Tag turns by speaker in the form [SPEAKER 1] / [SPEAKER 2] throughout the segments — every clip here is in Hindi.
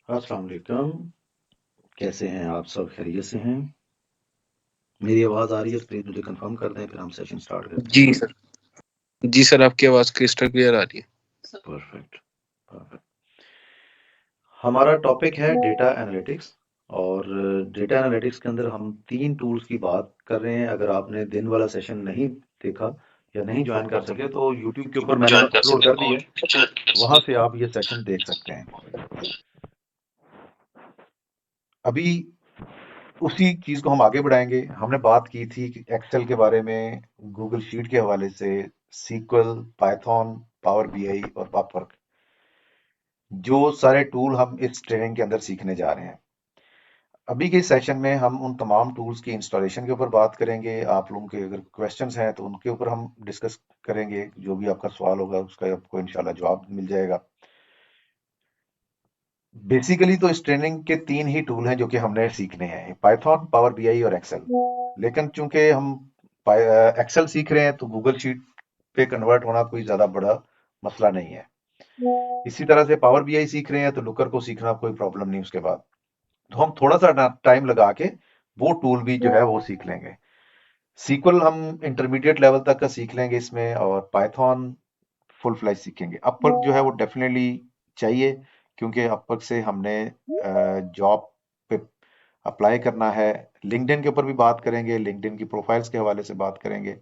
[SPEAKER 1] अस्सलाम वालेकुम। कैसे हैं आप सब? खैरियत से हैं? मेरी आवाज़ आ रही है? प्लीज़ मुझे कंफर्म कर दें, फिर हम सेशन स्टार्ट करते
[SPEAKER 2] जी
[SPEAKER 1] हैं।
[SPEAKER 2] सर। जी सर, आपकी आवाज़ क्रिस्टल क्लियर आ रही है।
[SPEAKER 1] Perfect, perfect. हमारा टॉपिक है डेटा एनालिटिक्स, और डेटा एनालिटिक्स के अंदर हम 3 टूल्स की बात कर रहे हैं। अगर आपने दिन वाला सेशन नहीं देखा या नहीं ज्वाइन कर सके, तो यूट्यूब के ऊपर मैंने अपलोड कर दी है, वहाँ से आप ये सेशन देख सकते हैं। अभी उसी चीज़ को हम आगे बढ़ाएंगे। हमने बात की थी कि एक्सेल के बारे में, गूगल शीट के हवाले से, सीक्वल, पाइथन, पावर बीआई और अपवर्क, जो सारे टूल हम इस ट्रेनिंग के अंदर सीखने जा रहे हैं। अभी के सेशन में हम उन तमाम टूल्स की इंस्टॉलेशन के ऊपर बात करेंगे। आप लोगों के अगर क्वेश्चंस हैं तो उनके ऊपर हम डिस्कस करेंगे। जो भी आपका सवाल होगा उसका आपको इंशाल्लाह जवाब मिल जाएगा। बेसिकली तो इस ट्रेनिंग के 3 ही टूल हैं जो कि हमने सीखने हैं, पाइथन, पावर बीआई और एक्सेल। लेकिन चूंकि हम एक्सेल सीख रहे हैं तो गूगल शीट पे कन्वर्ट होना कोई ज्यादा बड़ा मसला नहीं है। इसी तरह से पावर बीआई सीख रहे हैं तो लुकर को सीखना कोई प्रॉब्लम नहीं उसके बाद। तो हम थोड़ा सा टाइम लगा के वो टूल भी जो है वो सीख लेंगे। सीक्वल हम इंटरमीडिएट लेवल तक का सीख लेंगे इसमें, और पाइथन फुल फ्लैश सीखेंगे। अपवर्क जो है वो डेफिनेटली चाहिए, क्योंकि अपवर्क से हमने जॉब पे अप्लाई करना है। लिंक्डइन के ऊपर भी बात करेंगे, लिंक्डइन की प्रोफाइल्स के हवाले से बात करेंगे।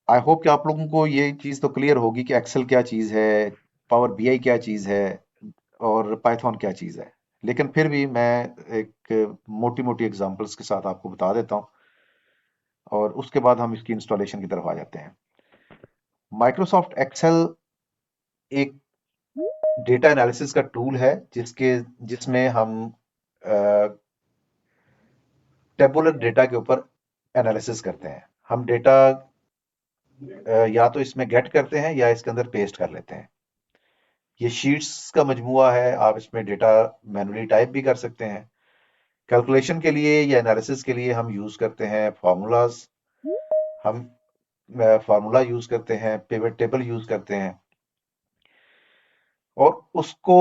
[SPEAKER 1] आई होप कि आप लोगों को ये चीज़ तो क्लियर होगी कि एक्सेल क्या चीज़ है, पावर बीआई क्या चीज़ है, और पाइथन क्या चीज़ है। लेकिन फिर भी मैं एक मोटी मोटी एग्जांपल्स के साथ आपको बता देता हूँ, और उसके बाद हम इसकी इंस्टॉलेशन की तरफ आ जाते हैं। माइक्रोसॉफ्ट एक्सेल एक डेटा एनालिसिस का टूल है जिसमें हम टेबुलर डेटा के ऊपर एनालिसिस करते हैं। हम डेटा या तो इसमें गेट करते हैं या इसके अंदर पेस्ट कर लेते हैं। ये शीट्स का मजमुआ है, आप इसमें डेटा मैनुअली टाइप भी कर सकते हैं। कैलकुलेशन के लिए या एनालिसिस के लिए हम यूज करते हैं फार्मूलाज, हम फार्मूला यूज करते हैं, पिवट टेबल यूज करते हैं, और उसको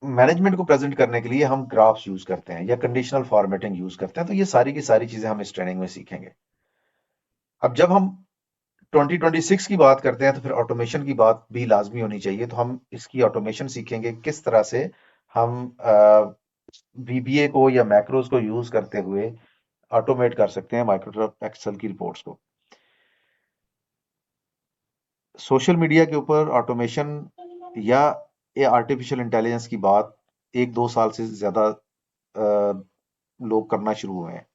[SPEAKER 1] मैनेजमेंट को प्रेजेंट करने के लिए हम ग्राफ्स यूज करते हैं या कंडीशनल फॉर्मेटिंग यूज करते हैं। तो ये सारी की सारी चीजें हम इस ट्रेनिंग में सीखेंगे। अब जब हम 2026 की बात करते हैं तो फिर ऑटोमेशन की बात भी लाजमी होनी चाहिए। तो हम इसकी ऑटोमेशन सीखेंगे, किस तरह से हम वीबीए को या मैक्रोज को यूज करते हुए ऑटोमेट कर सकते हैं माइक्रोसॉफ्ट एक्सेल की रिपोर्ट्स को। सोशल मीडिया के ऊपर ऑटोमेशन या ये आर्टिफिशियल इंटेलिजेंस की बात 1-2 साल से ज्यादा लोग करना शुरू हुए हैं।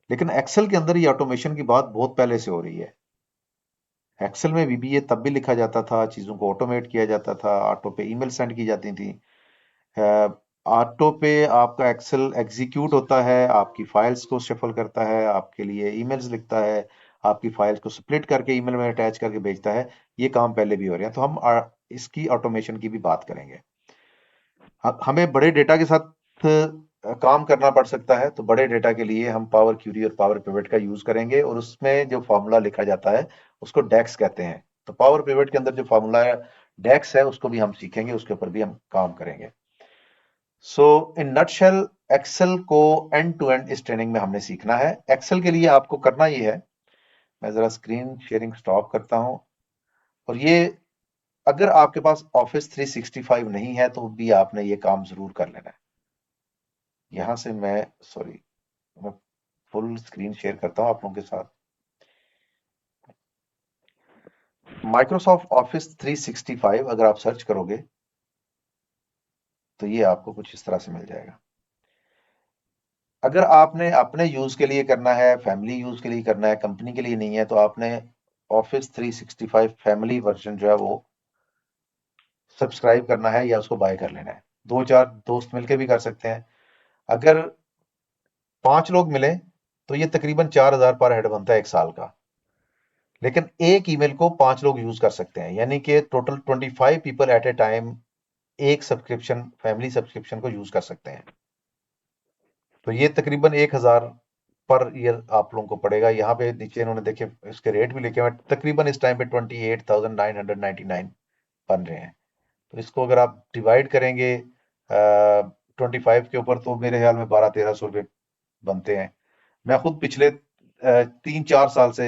[SPEAKER 1] लेकिन एक्सेल के अंदर ये ऑटोमेशन की बात बहुत पहले से हो रही है। एक्सेल में वीबीए तब भी लिखा जाता था, चीज़ों को ऑटोमेट किया जाता था, ऑटो पे ईमेल सेंड की जाती थी। ऑटो पे आपका एक्सेल एग्जीक्यूट होता है, आपकी फाइल्स को शफल करता है, आपके लिए ईमेल्स लिखता है, आपकी फाइल्स को स्प्लिट करके ईमेल में अटैच करके भेजता है। ये काम पहले भी हो रहे हैं, तो हम इसकी ऑटोमेशन की भी बात करेंगे। हमें बड़े डेटा के साथ काम करना पड़ सकता है, तो बड़े डेटा के लिए हम पावर क्यूरी और पावर पिवट का यूज करेंगे, और उसमें जो फॉर्मूला लिखा जाता है उसको डेक्स कहते हैं। तो पावर पिवट के अंदर जो फॉर्मूला डेक्स है उसको भी हम सीखेंगे, उसके ऊपर भी हम काम करेंगे। सो इन नटशेल, एक्सेल को एंड टू एंड इस ट्रेनिंग में हमने सीखना है। एक्सेल के लिए आपको करना ये है, मैं जरा स्क्रीन शेयरिंग स्टॉप करता हूं, और ये अगर आपके पास ऑफिस 365 नहीं है तो भी आपने ये काम जरूर कर लेना है। यहां से मैं, सॉरी, मैं फुल स्क्रीन शेयर करता हूं आप लोगों के साथ। माइक्रोसॉफ्ट ऑफिस 365 अगर आप सर्च करोगे तो ये आपको कुछ इस तरह से मिल जाएगा। अगर आपने अपने यूज के लिए करना है, फैमिली यूज के लिए करना है, कंपनी के लिए नहीं है, तो आपने ऑफिस 365 फैमिली वर्जन जो है वो सब्सक्राइब करना है या उसको बाय कर लेना है। 2-4 दोस्त मिलकर भी कर सकते हैं। अगर 5 लोग मिले तो ये तकरीबन 4,000 पर हेड बनता है 1 साल का। लेकिन एक ईमेल को 5 लोग यूज कर सकते हैं, यानी कि total 25 people at A time एक सब्सक्रिप्शन, फैमिली सब्सक्रिप्शन को यूज कर सकते हैं। तो ये तकरीबन 1,000 पर ईयर आप लोगों को पड़ेगा। यहाँ पे नीचे इन्होंने देखे इसके रेट भी लिखे हुए हैं, तकरीबन इस टाइम पे 28,999 बन रहे हैं। तो इसको अगर आप डिवाइड करेंगे 25 के ऊपर, तो मेरे ख्याल में 1200-1300 रुपये बनते हैं। मैं खुद पिछले 3-4 साल से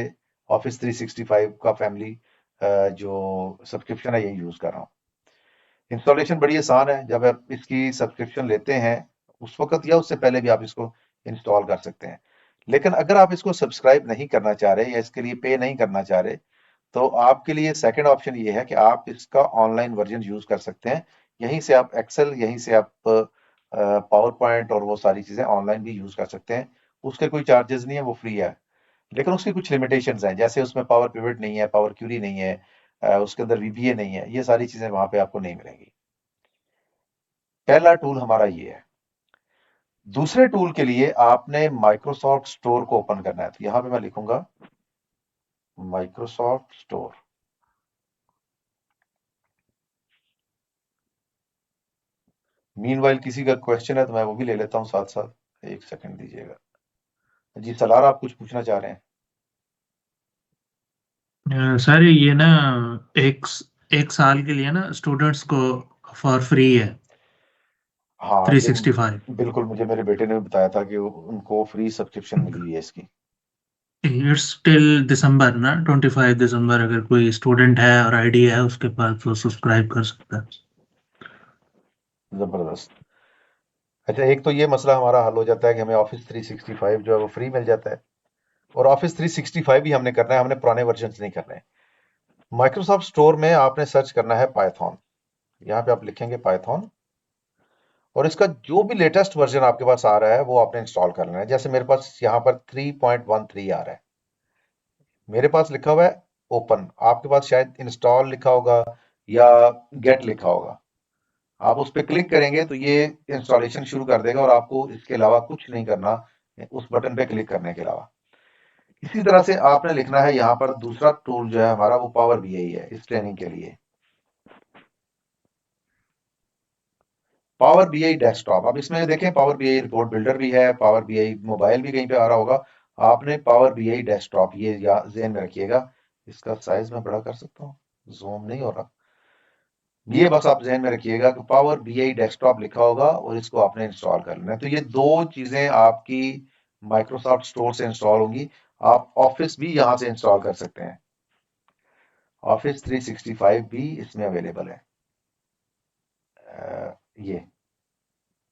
[SPEAKER 1] ऑफिस 365 का फैमिली जो सब्सक्रिप्शन है यही यूज कर रहा हूँ। इंस्टॉलेशन बड़ी आसान है। जब आप इसकी सब्सक्रिप्शन लेते हैं उस वक्त या उससे पहले भी आप इसको इंस्टॉल कर सकते हैं। लेकिन अगर आप इसको सब्सक्राइब नहीं करना चाह रहे या इसके लिए पे नहीं करना चाह रहे, तो आपके लिए सेकंड ऑप्शन ये है कि आप इसका ऑनलाइन वर्जन यूज कर सकते हैं। यहीं से आप एक्सेल, यहीं से आप पावर पॉइंट और वो सारी चीजें ऑनलाइन भी यूज कर सकते हैं। उसके कोई चार्जेस नहीं है, वो फ्री है। लेकिन उसकी कुछ लिमिटेशंस हैं, जैसे उसमें पावर पिवट नहीं है, पावर क्यूरी नहीं है, उसके अंदर वीबीए नहीं है। ये सारी चीजें वहां पे आपको नहीं मिलेंगी। पहला टूल हमारा ये है। दूसरे टूल के लिए आपने माइक्रोसॉफ्ट स्टोर को ओपन करना है। तो यहां पे मैं लिखूंगा माइक्रोसॉफ्ट स्टोर। मीनवाइल किसी का क्वेश्चन है तो मैं वो भी ले लेता हूँ साथ साथ। एक सेकंड दीजिएगा। जी सलार, आप कुछ पूछना चाह रहे हैं?
[SPEAKER 3] सर ये ना एक एक साल के लिए ना स्टूडेंट्स को फॉर फ्री है
[SPEAKER 1] हाँ,
[SPEAKER 3] थ्री
[SPEAKER 1] ये
[SPEAKER 3] सिक्सटी फाइव
[SPEAKER 1] बिल्कुल मुझे मेरे बेटे ने भी बताया था कि उनको फ्री सब्सक्रिप्शन मिली हुई है इसकी।
[SPEAKER 3] इट्स टिल दिसंबर ना 25 दिसंबर, अगर कोई स्टूडेंट है और आईडी है उसके पास तो सब्सक्राइब कर सकता है।
[SPEAKER 1] जबरदस्त। अच्छा, एक तो ये मसला हमारा हल हो जाता है कि हमें ऑफिस 365 जो है वो फ्री मिल जाता है। और ऑफिस 365 ही हमने करना है, हमने पुराने वर्जन नहीं करने हैं। माइक्रोसॉफ्ट स्टोर में आपने सर्च करना है पाइथन। यहाँ पे आप लिखेंगे पाइथन, और इसका जो भी लेटेस्ट वर्जन आपके पास आ रहा है वो आपने इंस्टॉल कर लेना है। जैसे मेरे पास यहाँ पर 3.13 आ रहा है, मेरे पास लिखा हुआ है ओपन। आपके पास शायद इंस्टॉल लिखा होगा या गेट लिखा होगा। आप उस पर क्लिक करेंगे तो ये इंस्टॉलेशन शुरू कर देगा, और आपको इसके अलावा कुछ नहीं करना उस बटन पे क्लिक करने के अलावा। इसी तरह से आपने लिखना है यहाँ पर दूसरा टूल जो है हमारा, वो पावर बीआई है इस ट्रेनिंग के लिए। Power BI desktop. अब इसमें देखें पावर बीआई रिपोर्ट बिल्डर भी है, पावर बीआई मोबाइल भी कहीं पे आ रहा होगा। आपने पावर बीआई डेस्कटॉप ये या ज़हन में रखिएगा। इसका साइज मैं बड़ा कर सकता हूँ, जूम नहीं हो रहा। ये बस आप ज़हन में रखिएगा कि पावर बीआई डेस्कटॉप लिखा होगा और इसको आपने इंस्टॉल कर लेना है। तो ये दो चीजें आपकी माइक्रोसॉफ्ट स्टोर से इंस्टॉल होंगी। आप ऑफिस भी यहाँ से इंस्टॉल कर सकते हैं। ऑफिस 365 भी इसमें अवेलेबल है। ये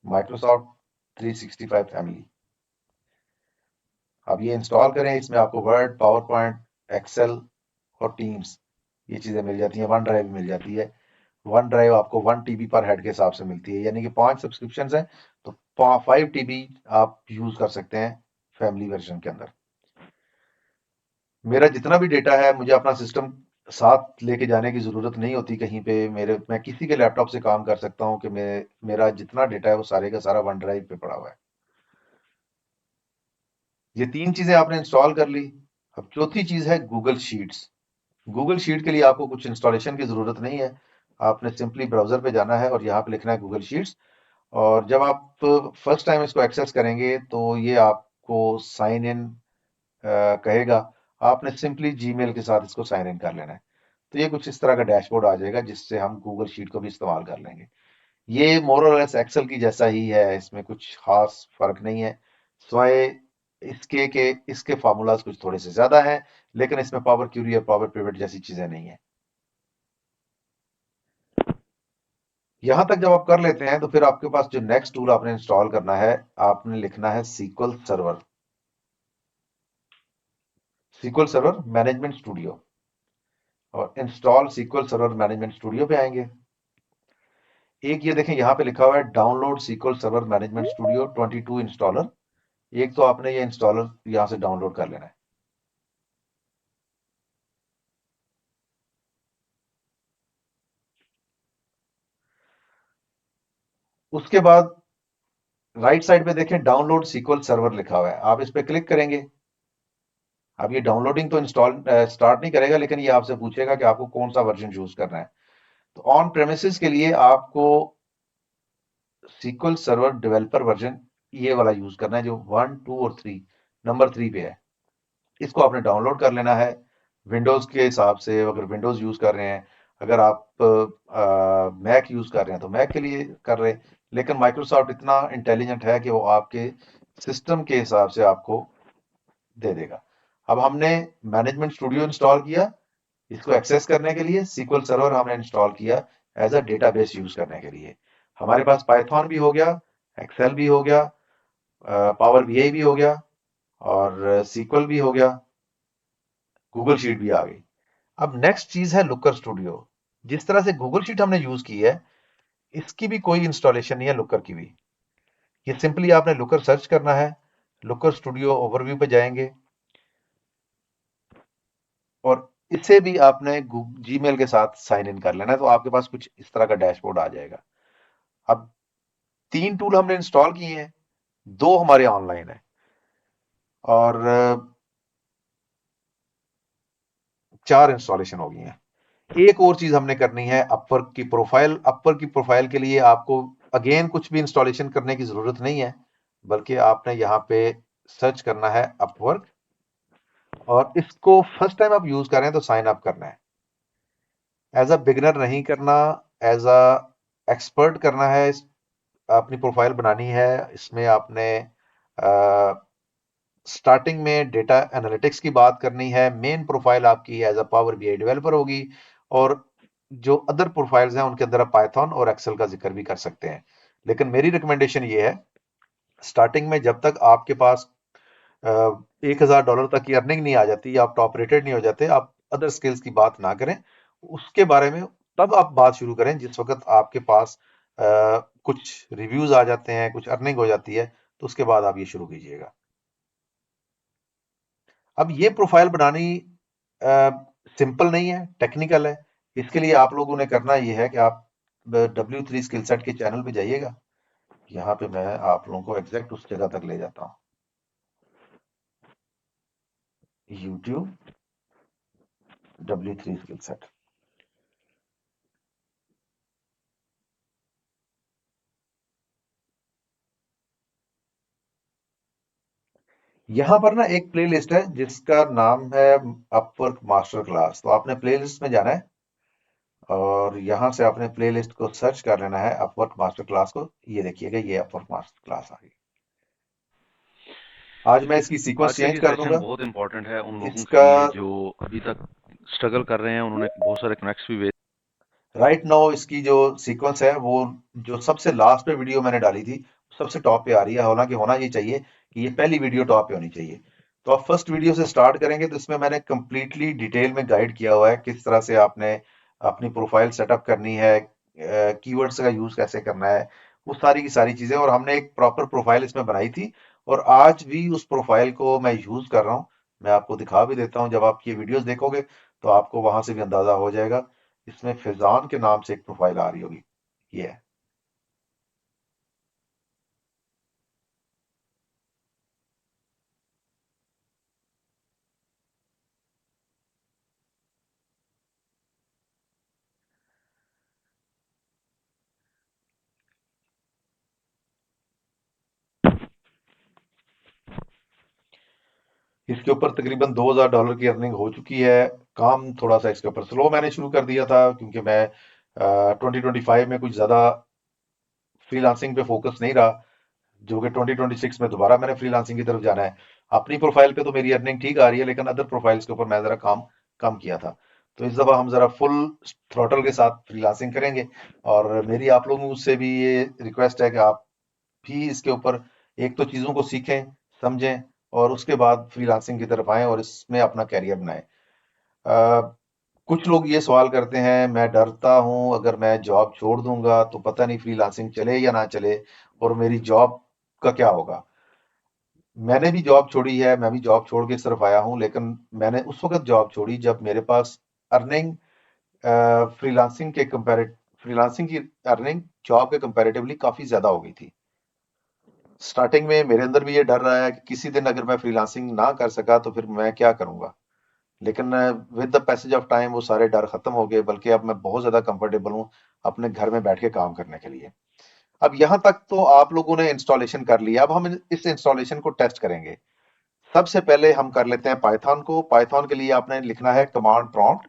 [SPEAKER 1] माइक्रोसॉफ्ट 365 फैमिली। अब ये इंस्टॉल करें, इसमें आपको वर्ड, पावर पॉइंट, एक्सेल और टीम्स ये चीजें मिल जाती हैं। वन ड्राइव मिल जाती है। वन ड्राइव आपको 1 TB पर हेड के हिसाब से मिलती है, यानी कि 5 सब्सक्रिप्शन है तो 5 TB आप यूज कर सकते हैं फैमिली वर्जन के अंदर। मेरा जितना भी डेटा है मुझे अपना सिस्टम साथ लेके जाने की जरूरत नहीं होती कहीं पे। मैं किसी के लैपटॉप से काम कर सकता हूँ कि मेरा जितना डेटा है वो सारे का सारा वन ड्राइव पे पड़ा हुआ है। ये तीन चीजें आपने इंस्टॉल कर ली। अब चौथी चीज है गूगल शीट्स। गूगल शीट के लिए आपको कुछ इंस्टॉलेशन की जरूरत नहीं है। आपने सिंपली ब्राउजर पे जाना है और यहाँ पे लिखना है गूगल शीट्स। और जब आप फर्स्ट टाइम इसको एक्सेस करेंगे तो ये आपको साइन इन कहेगा। आपने सिंपली जीमेल के साथ इसको साइन इन कर लेना है। तो ये कुछ इस तरह का डैशबोर्ड आ जाएगा जिससे हम गूगल शीट को भी इस्तेमाल कर लेंगे। ये मोर और लेस एक्सेल की जैसा ही है, इसमें कुछ खास फर्क नहीं है, स्वाय इसके के इसके फार्मूलाज कुछ थोड़े से ज्यादा हैं। लेकिन इसमें पावर क्यूरी और पावर पिवट जैसी चीजें नहीं है। यहां तक जब आप कर लेते हैं तो फिर आपके पास जो नेक्स्ट टूल आपने इंस्टॉल करना है, आपने लिखना है SQL server. SQL server management studio, और install SQL server management studio पे आएंगे। एक ये देखें यहाँ पे लिखा हुआ है download sequel server management studio 22 installer. एक तो आपने ये इंस्टॉलर यहाँ से डाउनलोड कर लेना है। उसके बाद राइट साइड पे देखें डाउनलोड सीक्वल सर्वर लिखा हुआ है, आप इस पे क्लिक करेंगे। अब ये डाउनलोडिंग तो इंस्टॉल स्टार्ट नहीं करेगा, लेकिन ये आपसे पूछेगा कि आपको कौन सा वर्जन यूज करना है। तो ऑन प्रेमिसेस के लिए आपको सीक्वल सर्वर डेवलपर वर्जन ये वाला यूज करना है, जो 1, 2 और 3 नंबर 3 पे है। इसको आपने डाउनलोड कर लेना है विंडोज़ के हिसाब से। अगर विंडोज़ यूज़ कर रहे हैं, अगर आप मैक यूज़ कर रहे हैं तो मैक के लिए कर रहे हैं। लेकिन माइक्रोसॉफ्ट इतना इंटेलिजेंट है कि वो आपके सिस्टम के हिसाब से आपको दे देगा। अब हमने मैनेजमेंट स्टूडियो इंस्टॉल किया इसको एक्सेस करने के लिए। सीक्वल सर्वर हमने इंस्टॉल किया एज अ डेटाबेस यूज करने के लिए। हमारे पास पाइथन भी हो गया, एक्सेल भी हो गया, पावर बीआई भी हो गया और सीक्वल भी हो गया, गूगल शीट भी आ गई। अब नेक्स्ट चीज है लुकर स्टूडियो। जिस तरह से गूगल शीट हमने यूज की है, इसकी भी कोई इंस्टॉलेशन नहीं है लुकर की भी। ये सिंपली आपने लुकर सर्च करना है, लुकर स्टूडियो ओवरव्यू पे जाएंगे और इसे भी आपने जीमेल के साथ साइन इन कर लेना है, तो आपके पास कुछ इस तरह का डैशबोर्ड आ जाएगा। अब 3 टूल हमने इंस्टॉल किए हैं, 2 हमारे ऑनलाइन है और 4 इंस्टॉलेशन हो गई हैं। एक और चीज हमने करनी है, अपवर्क की प्रोफाइल। अपवर्क की प्रोफाइल के लिए आपको अगेन कुछ भी इंस्टॉलेशन करने की जरूरत नहीं है, बल्कि आपने यहाँ पे सर्च करना है अपवर्क और इसको फर्स्ट टाइम आप यूज कर रहे हैं तो साइन अप करना है। एज अ बिगिनर नहीं करना, एज अ एक्सपर्ट करना है। अपनी प्रोफाइल बनानी है, इसमें आपने स्टार्टिंग में डेटा एनालिटिक्स की बात करनी है। मेन प्रोफाइल आपकी as a power BI developer होगी और जो अदर प्रोफाइल्स हैं उनके अंदर आप पाइथन और एक्सेल का जिक्र भी कर सकते हैं। लेकिन मेरी रिकमेंडेशन ये है, स्टार्टिंग में जब तक आपके पास $1000 तक की अर्निंग नहीं आ जाती, आप टॉप रेटेड नहीं हो जाते, आप अदर स्किल्स की बात ना करें। उसके बारे में तब आप बात शुरू करें जिस वक्त आपके पास कुछ रिव्यूज आ जाते हैं, कुछ अर्निंग हो जाती है, तो उसके बाद आप ये शुरू कीजिएगा। अब ये प्रोफाइल बनानी सिंपल नहीं है, टेक्निकल है। इसके लिए आप लोगों ने करना ये है कि आप W3 स्किल सेट के चैनल पे जाइएगा। यहाँ पे मैं आप लोगों को एग्जैक्ट उस जगह तक ले जाता हूँ, YouTube W3 स्किल सेट। यहाँ पर ना एक प्लेलिस्ट है जिसका नाम है अपवर्क मास्टर क्लास। तो आपने प्लेलिस्ट में जाना है और यहाँ से आपने प्लेलिस्ट को सर्च कर लेना है अपवर्क मास्टर क्लास को। ये देखिएगा, ये अपवर्क मास्टर क्लास आ गई। आज मैं इसकी सीक्वेंस
[SPEAKER 4] आज का
[SPEAKER 1] चेंज
[SPEAKER 4] ये
[SPEAKER 1] कर
[SPEAKER 4] सेशन
[SPEAKER 1] दूंगा।
[SPEAKER 4] बहुत इंपॉर्टेंट है उन लोगों के
[SPEAKER 1] इसका
[SPEAKER 4] लिए जो अभी तक स्ट्रगल कर रहे हैं। उन्होंने बहुत सारे कनेक्ट्स भी
[SPEAKER 1] राइट नाउ इसकी जो सीक्वेंस है वो जो सबसे लास्ट पे वीडियो मैंने डाली थी सबसे टॉप पे आ रही है। हालांकि होना ये चाहिए कि ये पहली वीडियो टॉप पे होनी चाहिए। तो आप फर्स्ट वीडियो से स्टार्ट करेंगे तो इसमें मैंने कंप्लीटली डिटेल में गाइड किया हुआ है किस तरह से आपने अपनी प्रोफाइल सेटअप करनी है, कीवर्ड्स का यूज कैसे करना है, वो सारी की सारी चीजें। और हमने एक प्रॉपर प्रोफाइल इसमें बनाई थी और आज भी उस प्रोफाइल को मैं यूज कर रहा हूँ। मैं आपको दिखा भी देता हूँ, जब आप ये वीडियोस देखोगे तो आपको वहां से भी अंदाजा हो जाएगा। इसमें फिजान के नाम से एक प्रोफाइल आ रही होगी, ये है। इसके ऊपर तकरीबन $2000 की अर्निंग हो चुकी है। काम थोड़ा सा इसके ऊपर स्लो मैंने शुरू कर दिया था क्योंकि मैं 2025 में कुछ ज्यादा फ्रीलांसिंग पे फोकस नहीं रहा, जो कि 2026 में दोबारा मैंने फ्रीलांसिंग की तरफ जाना है। अपनी प्रोफाइल पे तो मेरी अर्निंग ठीक आ रही है, लेकिन अदर प्रोफाइल्स के ऊपर मैं जरा काम कम किया था। तो इस दफा हम जरा फुल थ्रॉटल के साथ फ्रीलांसिंग करेंगे। और मेरी आप लोगों से भी ये रिक्वेस्ट है कि आप भी इसके ऊपर एक तो चीजों को सीखें, समझें और उसके बाद फ्रीलांसिंग की तरफ आएं और इसमें अपना कैरियर बनाएं। कुछ लोग ये सवाल करते हैं, मैं डरता हूं अगर मैं जॉब छोड़ दूंगा तो पता नहीं फ्रीलांसिंग चले या ना चले और मेरी जॉब का क्या होगा। मैंने भी जॉब छोड़ी है, मैं भी जॉब छोड़ के इस तरफ आया हूं, लेकिन मैंने उस वक्त जॉब छोड़ी जब मेरे पास अर्निंग फ्रीलांसिंग के कंपैरेट फ्रीलांसिंग की अर्निंग जॉब के कंपैरेटिवली काफी ज्यादा हो गई थी। स्टार्टिंग में मेरे अंदर भी ये डर रहा है कि किसी दिन अगर मैं फ्रीलांसिंग ना कर सका तो फिर मैं क्या करूंगा। लेकिन with the passage of time वो सारे डर खत्म हो गए, बल्कि अब मैं बहुत ज्यादा कंफर्टेबल हूँ अपने घर में बैठ के काम करने के लिए। अब यहाँ तक तो आप लोगों ने इंस्टॉलेशन कर लिया, अब हम इस इंस्टॉलेशन को टेस्ट करेंगे। सबसे पहले हम कर लेते हैं पाइथन को। पाइथन के लिए आपने लिखना है कमांड प्रॉम्प्ट।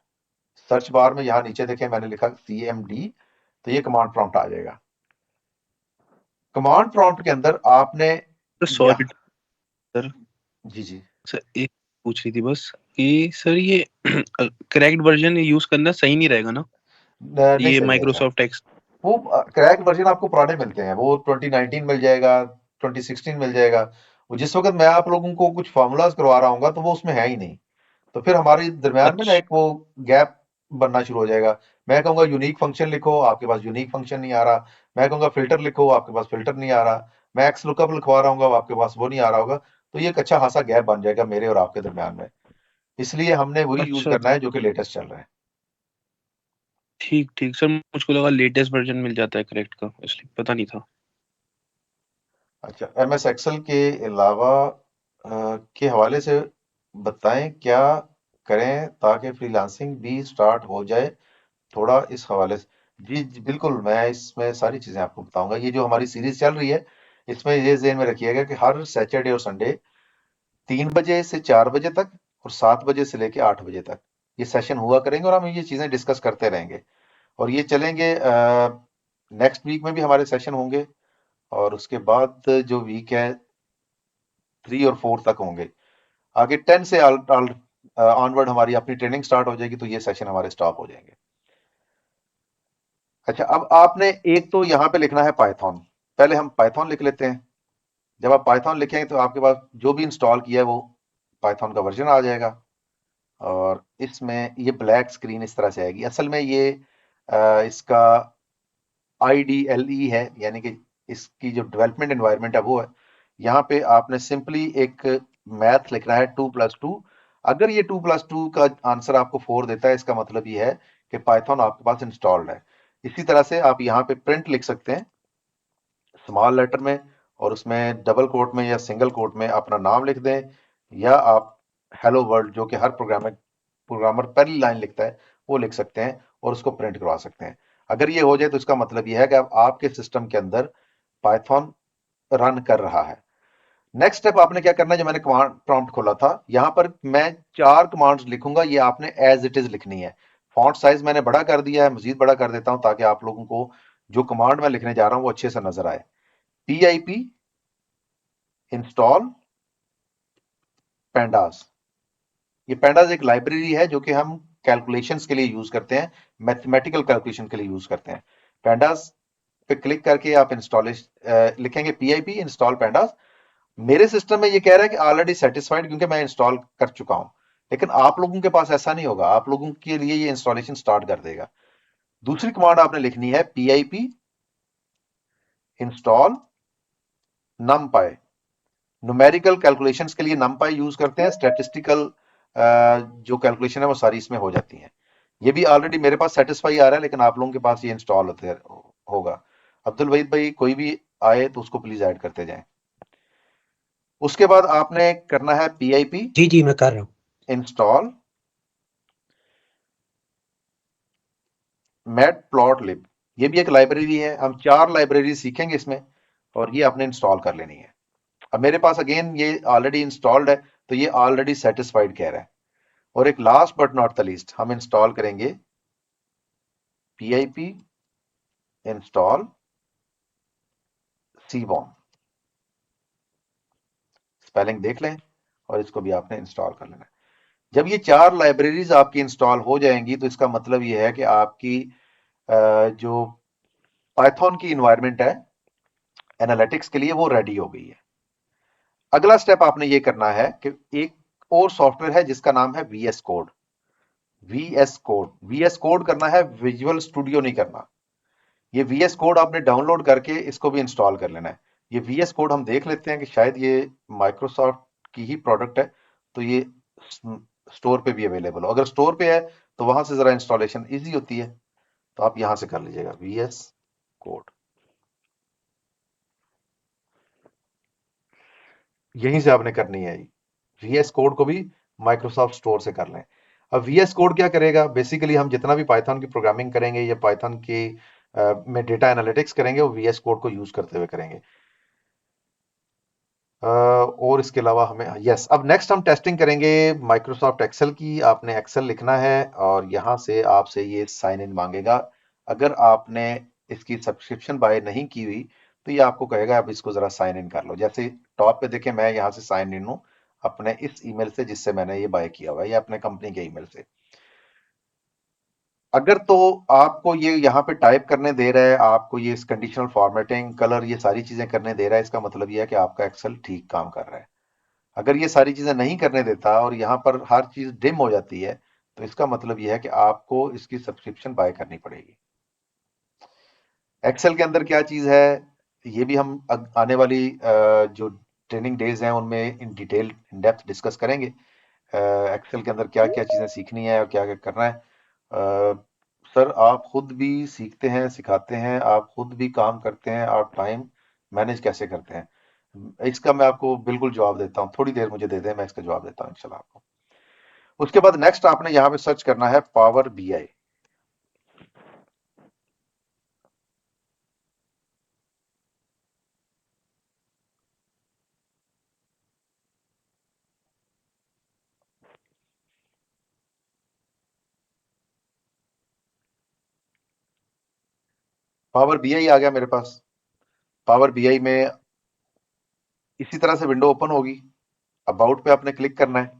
[SPEAKER 1] सर्च बार में यहाँ नीचे देखें मैंने लिखा CMD, तो ये कमांड प्रॉम्प्ट आ जाएगा। कमांड प्रॉम्प्ट के अंदर आपने
[SPEAKER 2] सॉरी सर,
[SPEAKER 1] जी जी
[SPEAKER 2] सर एक पूछ रही थी बस कि सर ये करेक्ट वर्जन यूज करना सही नहीं रहेगा ना,
[SPEAKER 1] नहीं
[SPEAKER 2] ये
[SPEAKER 1] सही रहेगा।
[SPEAKER 2] Microsoft x.
[SPEAKER 1] वो क्रैक वर्जन आपको पुराने मिलते हैं, वो 2019 मिल जाएगा, 2016 मिल जाएगा। वो जिस वक्त मैं आप लोगों को कुछ फॉर्मूलाज करवा रहा हूँ तो वो उसमें है ही नहीं, तो फिर हमारे दरमियान में ना
[SPEAKER 2] अच्छा
[SPEAKER 1] एक वो गैप बनना शुरू हो जाएगा। मैं कहूंगा यूनिक फंक्शन लिखो, आपके पास यूनिक फंक्शन नहीं आ रहा। मैं कहूंगा फिल्टर लिखो, आपके पास फिल्टर नहीं आ रहा। मैं एक्स लुकअप लिखवा रहा हूँ, आपके पास वो नहीं आ रहा होगा। तो ये एक अच्छा खासा गैप बन जाएगा मेरे और आपके दरमियान में। इसलिए हमने वही यूज
[SPEAKER 2] अच्छा,
[SPEAKER 1] करना है जो कि लेटेस्ट चल रहा है।
[SPEAKER 2] ठीक ठीक सर, मुझको लगा लेटेस्ट वर्जन मिल जाता है करेक्ट का, इसलिए पता नहीं था।
[SPEAKER 1] अच्छा, MS एक्सेल के अलावा के हवाले से बताएं क्या करें ताकि फ्रीलांसिंग भी स्टार्ट हो जाए, थोड़ा इस हवाले से। जी जी, बिल्कुल मैं इसमें सारी चीजें आपको बताऊंगा। ये जो हमारी सीरीज चल रही है, इसमें ये ज़हन में रखिएगा कि हर सैटरडे और संडे 3 बजे से 4 बजे तक और 7 बजे से लेके 8 बजे तक ये सेशन हुआ करेंगे, और हम ये चीजें डिस्कस करते रहेंगे और ये चलेंगे। नेक्स्ट वीक में भी हमारे सेशन होंगे, और उसके बाद जो वीक है 3 और 4 तक होंगे। आगे 10 से ऑनवर्ड हमारी अपनी ट्रेनिंग स्टार्ट हो जाएगी, तो ये सेशन हमारे स्टॉप हो जाएंगे। अच्छा, अब आपने एक तो यहाँ पे लिखना है पाइथन। पहले हम पाइथन लिख लेते हैं। जब आप पाइथन लिखेंगे तो आपके पास जो भी इंस्टॉल किया है वो पाइथन का वर्जन आ जाएगा, और इसमें ये ब्लैक स्क्रीन इस तरह से आएगी। असल में ये इसका IDLE है, यानी कि इसकी जो डेवलपमेंट एनवायरनमेंट है वो है। यहाँ पे आपने सिंपली एक मैथ लिखना है 2+2। अगर ये 2+2 का आंसर आपको 4 देता है, इसका मतलब ये है कि पाइथन आपके पास इंस्टॉल्ड है। इसी तरह से आप यहाँ पे प्रिंट लिख सकते हैं स्मॉल लेटर में, और उसमें डबल कोट में या सिंगल कोट में अपना नाम लिख दें, या आप हेलो वर्ल्ड जो कि हर प्रोग्रामर पहली लाइन लिखता है वो लिख सकते हैं और उसको प्रिंट करवा सकते हैं। अगर ये हो जाए तो इसका मतलब ये है कि अब आपके सिस्टम के अंदर पाइथन रन कर रहा है। नेक्स्ट स्टेप आपने क्या करना है, जो मैंने कमांड प्रॉम्प्ट खोला था यहां पर मैं 4 कमांड्स लिखूंगा, ये आपने एज इट इज लिखनी है। फॉन्ट साइज मैंने बड़ा कर दिया है, मजीद बड़ा कर देता हूं ताकि आप लोगों को जो कमांड मैं लिखने जा रहा हूं वो अच्छे से नजर आए। PIP install pandas. ये पैंडास एक लाइब्रेरी है जो कि हम कैलकुलेशंस के लिए यूज करते हैं, मैथमेटिकल कैलकुलेशन के लिए यूज करते हैं। पैंडास पे क्लिक करके आप इंस्टॉलेशन लिखेंगे PIP इंस्टॉल पैंडास। मेरे सिस्टम में ये कह रहा है कि ऑलरेडी सेटिस्फाइड, क्योंकि मैं इंस्टॉल कर चुका हूं। लेकिन आप लोगों के पास ऐसा नहीं होगा, आप लोगों के लिए ये इंस्टॉलेशन स्टार्ट कर देगा। दूसरी कमांड आपने लिखनी है PIP install numpy। Numerical calculations के लिए numpy यूज करते हैं, स्टैटिस्टिकल जो कैलकुलेशन है वो सारी इसमें हो जाती हैं। ये भी ऑलरेडी मेरे पास सेटिस्फाई आ रहा है, लेकिन आप लोगों के पास ये इंस्टॉल होगा। अब्दुल वहीद भाई कोई भी आए तो उसको प्लीज ऐड करते जाएं। उसके बाद आपने करना है PIP
[SPEAKER 5] जी जी मैं कर रहा हूँ।
[SPEAKER 1] Install matplotlib. ये भी एक लाइब्रेरी है, हम 4 लाइब्रेरी सीखेंगे इसमें, और ये आपने इंस्टॉल कर लेनी है। अब मेरे पास अगेन ये ऑलरेडी इंस्टॉल्ड है, तो ये ऑलरेडी सेटिस्फाइड कह रहा है। और एक last but not the least हम इंस्टॉल करेंगे PIP इंस्टॉल सीबॉन। स्पेलिंग देख लें, और इसको भी आपने इंस्टॉल कर लेना है। जब ये 4 लाइब्रेरीज आपकी इंस्टॉल हो जाएंगी तो इसका मतलब ये है कि आपकी जो पाइथन की इन्वायरमेंट है एनालिटिक्स के लिए वो रेडी हो गई है। अगला स्टेप आपने ये करना है कि एक और सॉफ्टवेयर है जिसका नाम है VS कोड। VS कोड करना है, विजुअल स्टूडियो नहीं करना। ये VS कोड आपने डाउनलोड करके इसको भी इंस्टॉल कर लेना है। ये VS कोड हम देख लेते हैं कि शायद ये माइक्रोसॉफ्ट की ही प्रोडक्ट है, तो ये स्टोर पे भी अवेलेबल हो। अगर स्टोर पे है तो वहां से जरा इंस्टॉलेशन इजी होती है, तो आप यहां से कर लीजिएगा VS कोड। यहीं से आपने करनी है। VS कोड को भी माइक्रोसॉफ्ट स्टोर से कर लें। अब VS कोड क्या करेगा, बेसिकली हम जितना भी पाइथन की प्रोग्रामिंग करेंगे या पाइथन के में डेटा एनालिटिक्स करेंगे वो VS कोड को यूज करते हुए करेंगे। और इसके अलावा हमें यस, अब नेक्स्ट हम टेस्टिंग करेंगे माइक्रोसॉफ्ट एक्सेल की। आपने एक्सेल लिखना है और यहाँ से आपसे ये साइन इन मांगेगा। अगर आपने इसकी सब्सक्रिप्शन बाय नहीं की हुई तो ये आपको कहेगा आप इसको जरा साइन इन कर लो। जैसे टॉप पे देखें, मैं यहाँ से साइन इन हूँ अपने इस ईमेल से जिससे मैंने ये बाय किया हुआ है, या अपने कंपनी के ईमेल से। अगर तो आपको ये यहाँ पे टाइप करने दे रहा है, आपको ये कंडीशनल फॉर्मेटिंग, कलर, ये सारी चीजें करने दे रहा है, इसका मतलब ये है कि आपका एक्सेल ठीक काम कर रहा है। अगर ये सारी चीजें नहीं करने देता और यहाँ पर हर चीज डिम हो जाती है, तो इसका मतलब ये है कि आपको इसकी सब्सक्रिप्शन बाय करनी पड़ेगी। एक्सेल के अंदर क्या चीज है, ये भी हम आने वाली जो ट्रेनिंग डेज हैं उनमें in detail in depth discuss करेंगे। एक्सेल के अंदर क्या क्या चीजें सीखनी है और क्या क्या करना है। सर आप खुद भी सीखते हैं, सिखाते हैं, आप खुद भी काम करते हैं, आप टाइम मैनेज कैसे करते हैं? इसका मैं आपको बिल्कुल जवाब देता हूँ, थोड़ी देर मुझे दे दें, मैं इसका जवाब देता हूँ इंशाल्लाह आपको। उसके बाद नेक्स्ट आपने यहाँ पे सर्च करना है पावर बीआई। पावर बीआई आ गया मेरे पास। पावर बीआई में इसी तरह से विंडो ओपन होगी। अबाउट पे आपने क्लिक करना है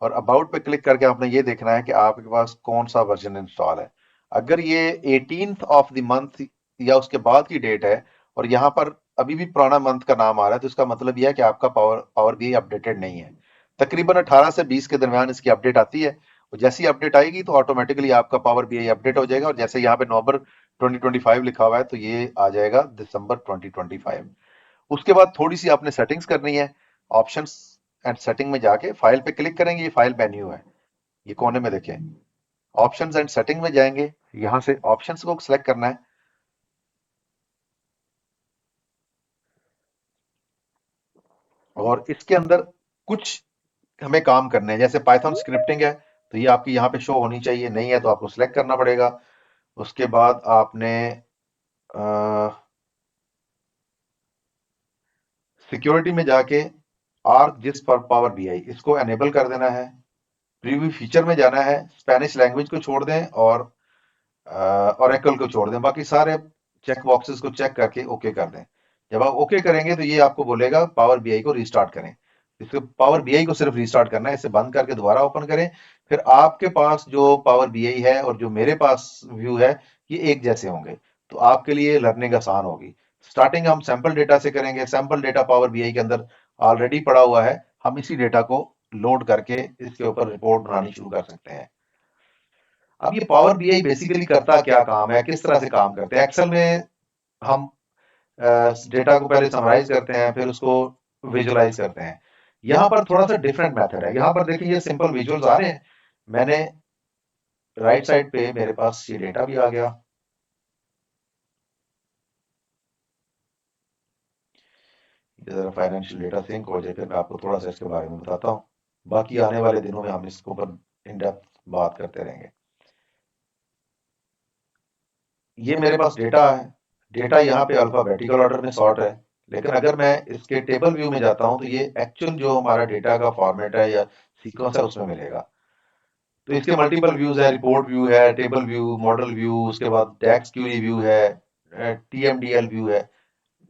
[SPEAKER 1] और अबाउट पे क्लिक करके आपने ये देखना है कि आपके पास कौन सा वर्जन इंस्टॉल है। अगर ये 18th ऑफ द मंथ या उसके बाद की डेट है और यहाँ पर अभी भी पुराना मंथ का नाम आ रहा है, तो इसका मतलब यह है कि आपका पावर बीआई अपडेटेड नहीं है। तकरीबन 18 से 20 के दरमियान इसकी अपडेट आती है, और जैसी अपडेट आएगी तो ऑटोमेटिकली आपका पावर बीआई अपडेट हो जाएगा। और जैसे यहाँ पे नवंबर 2025 लिखा हुआ है, तो ये आ जाएगा दिसंबर 2025। उसके बाद थोड़ी सी आपने सेटिंग्स करनी है। ऑप्शंस एंड सेटिंग में जाके फाइल पे क्लिक करेंगे, ये फाइल मेन्यू है, ये कोने में देखें। ऑप्शंस एंड सेटिंग में जाएंगे, यहां से ऑप्शंस को सिलेक्ट करना है और इसके अंदर कुछ हमें काम करने हैं। जैसे पाइथन स्क्रिप्टिंग है, तो ये आपकी यहाँ पे शो होनी चाहिए, नहीं है तो आपको सिलेक्ट करना पड़ेगा। उसके बाद आपने सिक्योरिटी में जाके आर्क जिस पर पावर बीआई इसको एनेबल कर देना है। प्रीव्यू फीचर में जाना है, स्पेनिश लैंग्वेज को छोड़ दें और ओरेकल को छोड़ दें, बाकी सारे चेक बॉक्सेस को चेक करके ओके कर दें। जब आप ओके करेंगे तो ये आपको बोलेगा पावर बीआई को रीस्टार्ट करें। इसको पावर बीआई को सिर्फ रीस्टार्ट करना है, इसे बंद करके दोबारा ओपन करें। फिर आपके पास जो पावर बीआई है और जो मेरे पास व्यू है, ये एक जैसे होंगे, तो आपके लिए लर्निंग आसान होगी। स्टार्टिंग हम सैंपल डेटा से करेंगे। सैंपल डेटा पावर बीआई के अंदर ऑलरेडी पड़ा हुआ है, हम इसी डेटा को लोड करके इसके ऊपर रिपोर्ट बनानी शुरू कर सकते हैं। अब ये पावर बीआई बेसिकली करता क्या काम है, किस तरह से काम करते हैं? एक्सेल में हम डेटा को पहले समराइज करते हैं, फिर उसको विजुअलाइज करते हैं। यहाँ पर थोड़ा सा डिफरेंट मेथड है। यहाँ पर देखिए ये सिंपल विजुअल्स आ रहे हैं। मैंने राइट साइड पे मेरे पास ये डेटा भी आ गया। ये जरा फाइनेंशियल डेटा सिंक हो जाए, फिर मैं आपको थोड़ा सा इसके बारे में बताता हूँ। बाकी आने वाले दिनों में हम इसके ऊपर इन डेप्थ बात करते रहेंगे। ये मेरे पास डेटा है। डेटा यहाँ पे अल्फाबेटिकल ऑर्डर में सॉर्ट है, लेकिन अगर मैं इसके टेबल व्यू में जाता हूँ तो ये एक्चुअल जो हमारा डेटा का फॉर्मेट है या सीक्वेंस है उसमें मिलेगा। तो इसके मल्टीपल व्यूज है, रिपोर्ट व्यू है, टेबल व्यू, मॉडल व्यू, उसके बाद टैक्स क्यूरी व्यू है, टीएमडीएल व्यू है।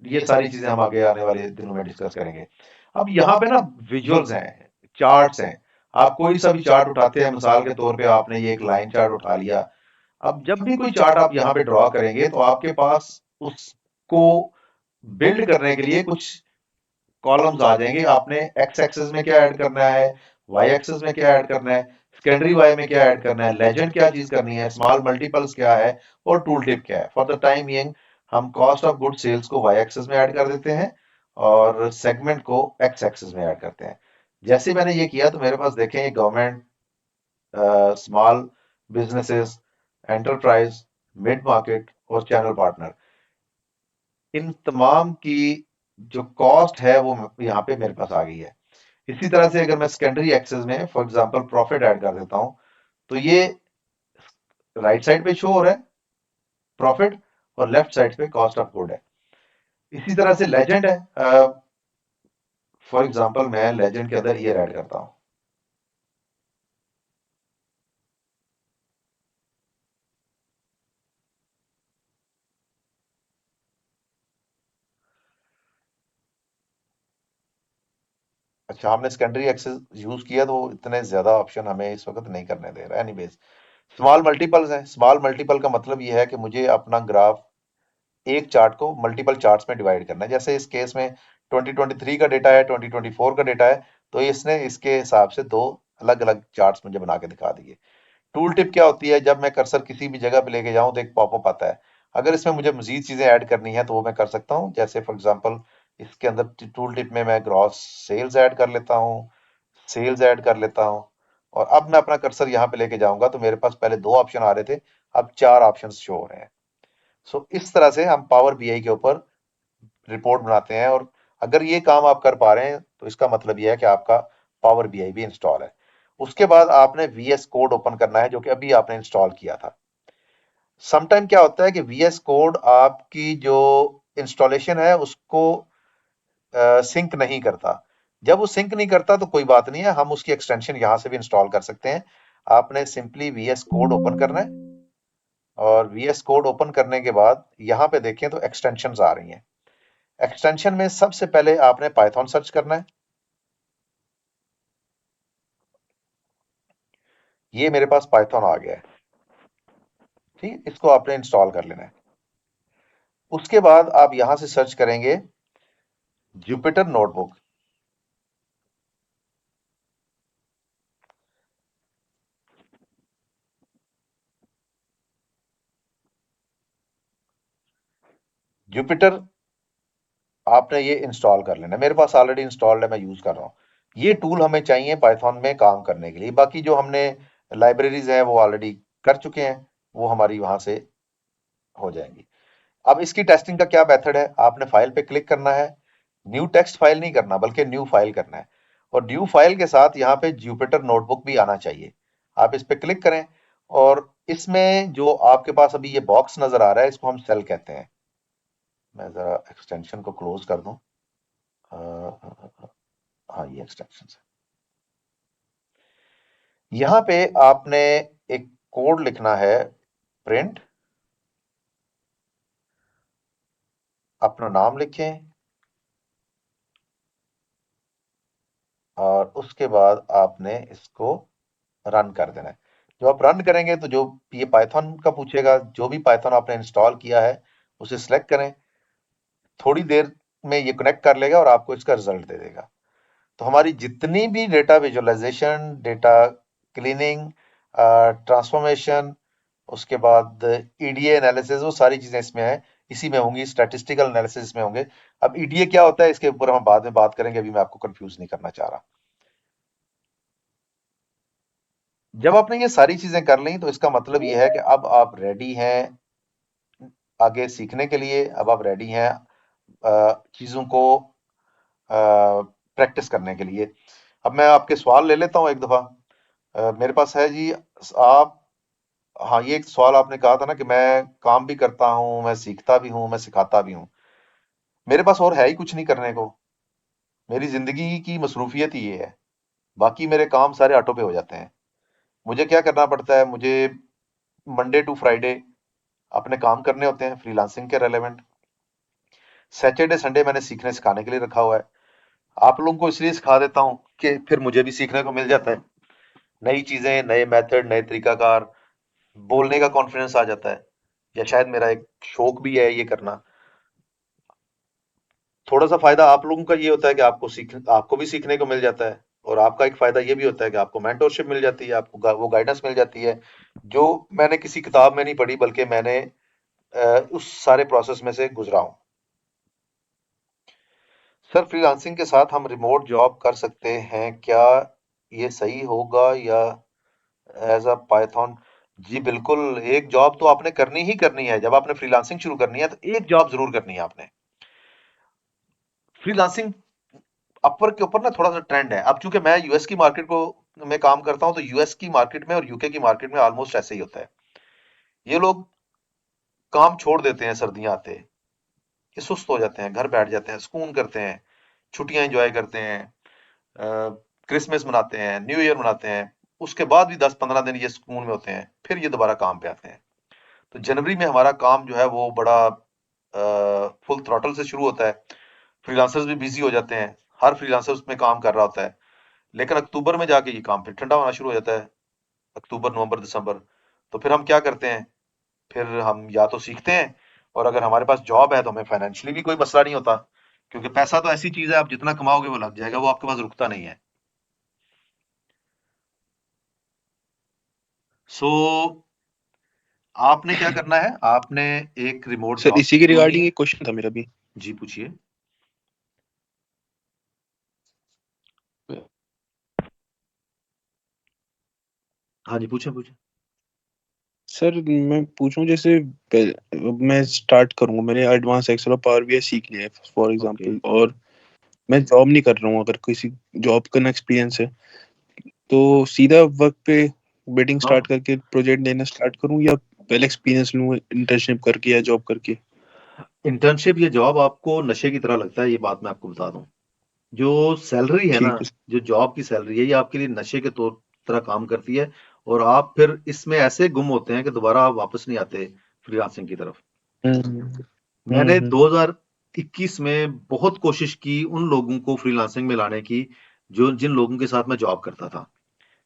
[SPEAKER 1] ये सारी चीजें हम आगे आने वाले दिनों में डिस्कस करेंगे। अब यहाँ पे ना विजुअल्स हैं, चार्ट्स हैं। आप कोई सा भी चार्ट उठाते हैं, मिसाल के तौर पे आपने ये एक लाइन चार्ट उठा लिया। अब जब भी कोई चार्ट आप यहाँ पे ड्रॉ करेंगे तो आपके पास उसको बिल्ड करने के लिए कुछ कॉलम्स आ जाएंगे। आपने एक्स एक्सेस में क्या ऐड करना है, वाई एक्सेस में क्या ऐड करना है, सेकेंडरी वाई में क्या ऐड करना है, लेजेंड क्या चीज करनी है, स्मॉल मल्टीपल्स क्या है और टूल टिप क्या है। फॉर द टाइम बिंग हम कॉस्ट ऑफ गुड सेल्स को वाई एक्सेस में ऐड कर देते हैं और सेगमेंट को एक्स एक्सेस में ऐड करते हैं। जैसे मैंने ये किया तो मेरे पास देखें ये government, small businesses, enterprise, mid market और चैनल पार्टनर, इन तमाम की जो कॉस्ट है वो यहाँ पे मेरे पास आ गई है। इसी तरह से अगर मैं सेकेंडरी एक्सेस में फॉर एग्जांपल प्रॉफिट ऐड कर देता हूं, तो ये राइट साइड पे शो हो रहा है प्रॉफिट और लेफ्ट साइड पे कॉस्ट ऑफ गुड है। इसी तरह से लेजेंड है, फॉर एग्जाम्पल मैं लेजेंड के अंदर ईयर ऐड करता हूं। अच्छा, हमने सेकेंडरी एक्सेस यूज किया तो इतने ज्यादा ऑप्शन हमें इस वक्त नहीं करने दे रहा है। एनीवेज, स्मॉल मल्टीपल्स है। स्मॉल मल्टीपल का मतलब ये है कि मुझे अपना ग्राफ एक चार्ट को मल्टीपल चार्ट्स में डिवाइड करना है। जैसे इस केस में 2023 का डेटा है, 2024 का डेटा है, तो इसने इसके हिसाब से दो अलग अलग चार्ट्स मुझे बना के दिखा दिए। टूल टिप क्या होती है? जब मैं कर्सर किसी भी जगह पे लेके जाऊं तो एक पॉपअप आता है। अगर इसमें मुझे मजीद चीजें ऐड करनी है तो वो मैं कर सकता हूं। जैसे फॉर एग्जांपल इसके अंदर टूल टिप में मैं ग्रॉस सेल्स ऐड कर लेता हूं, सेल्स ऐड कर लेता हूं, और अब मैं अपना कर्सर यहाँ पे लेके जाऊंगा तो मेरे पास पहले दो ऑप्शन आ रहे थे, अब चार ऑप्शन शो हो रहे हैं। सो इस तरह से हम पावर बीआई के ऊपर रिपोर्ट बनाते हैं, और अगर ये काम आप कर पा रहे हैं तो इसका मतलब यह है कि आपका पावर बीआई भी इंस्टॉल है। उसके बाद आपने वीएस कोड ओपन करना है, जो कि अभी आपने इंस्टॉल किया था। समटाइम क्या होता है कि वीएस कोड आपकी जो इंस्टॉलेशन है उसको सिंक नहीं करता। जब वो सिंक नहीं करता तो कोई बात नहीं है, हम उसकी एक्सटेंशन यहां से भी इंस्टॉल कर सकते हैं। आपने सिंपली वीएस कोड ओपन करना है, और वीएस कोड ओपन करने के बाद यहां पे देखें तो एक्सटेंशंस आ रही हैं। एक्सटेंशन में सबसे पहले आपने पाइथन सर्च करना है। ये मेरे पास पाइथन आ गया है, ठीक, इसको आपने इंस्टॉल कर लेना है। उसके बाद आप यहां से सर्च करेंगे जुपिटर नोटबुक। जुपिटर आपने ये इंस्टॉल कर लेना है। मेरे पास ऑलरेडी इंस्टॉल्ड है, मैं यूज कर रहा हूं। ये टूल हमें चाहिए पाइथन में काम करने के लिए। बाकी जो हमने लाइब्रेरीज है वो ऑलरेडी कर चुके हैं, वो हमारी वहां से हो जाएंगी। अब इसकी टेस्टिंग का क्या मेथड है? आपने फाइल पे क्लिक करना है, न्यू टेक्स्ट फाइल नहीं करना बल्कि न्यू फाइल करना है, और न्यू फाइल के साथ यहाँ पे जुपिटर नोटबुक भी आना चाहिए। आप इस पे क्लिक करें, और इसमें जो आपके पास अभी ये बॉक्स नजर आ रहा है इसको हम सेल कहते हैं। मैं जरा एक्सटेंशन को क्लोज कर दूं। हाँ, ये एक्सटेंशन है। यहाँ पे आपने एक कोड लिखना है, प्रिंट, अपना नाम लिखें, और उसके बाद आपने इसको रन कर देना है। जब आप रन करेंगे तो जो ये पाइथन का पूछेगा, जो भी पाइथन आपने इंस्टॉल किया है उसे सिलेक्ट करें। थोड़ी देर में ये कनेक्ट कर लेगा और आपको इसका रिजल्ट दे देगा। तो हमारी जितनी भी data visualisation, data cleaning, transformation, उसके बाद ईडीए एनालिसिस, वो सारी चीजें इसमें है, इसी में होंगी। स्टैटिस्टिकल एनालिसिस इसमें होंगे। अब ईडीए क्या होता है इसके ऊपर हम बाद में बात करेंगे, अभी मैं आपको कंफ्यूज नहीं करना चाह रहा। जब आपने ये सारी चीजें कर ली तो इसका मतलब ये है कि अब आप रेडी हैं आगे सीखने के लिए। अब आप रेडी हैं चीजों को प्रैक्टिस करने के लिए। अब मैं आपके सवाल ले लेता हूं एक दफा। मेरे पास है जी। आप, हाँ, ये एक सवाल आपने कहा था ना कि मैं काम भी करता हूं, मैं सीखता भी हूं, मैं सिखाता भी हूं। मेरे पास और है ही कुछ नहीं करने को। मेरी जिंदगी की मसरूफियत ही ये है। बाकी मेरे काम सारे ऑटो पे हो जाते हैं। मुझे क्या करना पड़ता है? मुझे मंडे टू फ्राइडे अपने काम करने होते हैं फ्रीलांसिंग के रेलेवेंट। सैटरडे संडे मैंने सीखने सिखाने के लिए रखा हुआ है। आप लोगों को इसलिए सिखा देता हूँ कि फिर मुझे भी सीखने को मिल जाता है नई चीजें, नए मेथड, नए तरीकाकार। बोलने का कॉन्फिडेंस आ जाता है, या शायद मेरा एक शौक भी है ये करना। थोड़ा सा फायदा आप लोगों का ये होता है कि आपको भी सीखने को मिल जाता है, और आपका एक फायदा ये भी होता है कि आपको मेंटरशिप मिल जाती है, आपको वो गाइडेंस मिल जाती है जो मैंने किसी किताब में नहीं पढ़ी, बल्कि मैंने उस सारे प्रोसेस में से गुजरा हूं। सर, फ्रीलांसिंग के साथ हम रिमोट जॉब कर सकते हैं क्या? ये सही होगा या एज अ पाइथन? जी बिल्कुल, एक जॉब तो आपने करनी ही करनी है। जब आपने फ्रीलांसिंग शुरू करनी है तो एक जॉब जरूर करनी है आपने। फ्रीलांसिंग अपवर्क के ऊपर ना थोड़ा सा ट्रेंड है। अब चूंकि मैं यूएस की मार्केट को में काम करता हूं, तो यूएस की मार्केट में और यूके की मार्केट में ऑलमोस्ट ऐसे ही होता है। ये लोग काम छोड़ देते हैं सर्दियां आते, ये सुस्त हो जाते हैं, घर बैठ जाते हैं, सुकून करते हैं, छुट्टियां एंजॉय करते हैं, क्रिसमस मनाते हैं, न्यू ईयर मनाते हैं, उसके बाद भी 10-15 दिन ये सुकून में होते हैं, फिर ये दोबारा काम पे आते हैं। तो जनवरी में हमारा काम जो है वो बड़ा फुल थ्रॉटल से शुरू होता है, फ्रीलांसर्स भी बिजी हो जाते हैं, हर फ्रीलांसर उसमें काम कर रहा होता है, लेकिन अक्टूबर में जाके ये काम फिर ठंडा होना शुरू हो जाता है, अक्टूबर, नवंबर, दिसंबर। तो फिर हम क्या करते हैं, फिर हम या तो सीखते हैं, और अगर हमारे पास जॉब है तो हमें फाइनेंशियली भी कोई मसला नहीं होता, क्योंकि पैसा तो ऐसी चीज है, आप जितना कमाओगे वो लग जाएगा, वो आपके पास रुकता नहीं है। सो आपने क्या करना है, आपने एक रिमोट
[SPEAKER 2] सर
[SPEAKER 1] जॉब
[SPEAKER 2] इसी के
[SPEAKER 1] ढूंढनी
[SPEAKER 2] रिगार्डिंग
[SPEAKER 1] है।
[SPEAKER 2] एक क्वेश्चन था मेरा भी।
[SPEAKER 1] जी पूछिए। हाँ जी, पूछे पूछे।
[SPEAKER 2] सर मैं पूछूं, जैसे मैं स्टार्ट करूंगा, मैंने एडवांस एक्सेल और पावर बीआई सीख लिया है फॉर
[SPEAKER 1] ओके।
[SPEAKER 2] एग्जांपल, और मैं जॉब नहीं कर रहा हूँ, अगर किसी जॉब करना एक्सपीरियंस है तो सीधा वर्क पे बिडिंग
[SPEAKER 1] हाँ,
[SPEAKER 2] स्टार्ट करके प्रोजेक्ट देना स्टार्ट करूं, या पहले एक्सपीरियंस लूं इंटर्नशिप करके या जॉब करके?
[SPEAKER 1] इंटर्नशिप या जॉब आपको नशे की तरह लगता है, ये बात मैं आपको बता दूं। जो सैलरी है ना,
[SPEAKER 2] ठीक है।
[SPEAKER 1] जो जॉब की सैलरी है, ये आपके लिए नशे के तौर तरह काम करती है, और आप फिर इसमें ऐसे गुम होते हैं कि दोबारा आप वापस नहीं आते फ्रीलांसिंग की तरफ।
[SPEAKER 2] हम्म
[SPEAKER 1] मैंने
[SPEAKER 2] हम्म
[SPEAKER 1] 2021 में बहुत कोशिश की उन लोगों को फ्रीलांसिंग में लाने की, जो जिन लोगों के साथ मैं जॉब करता था,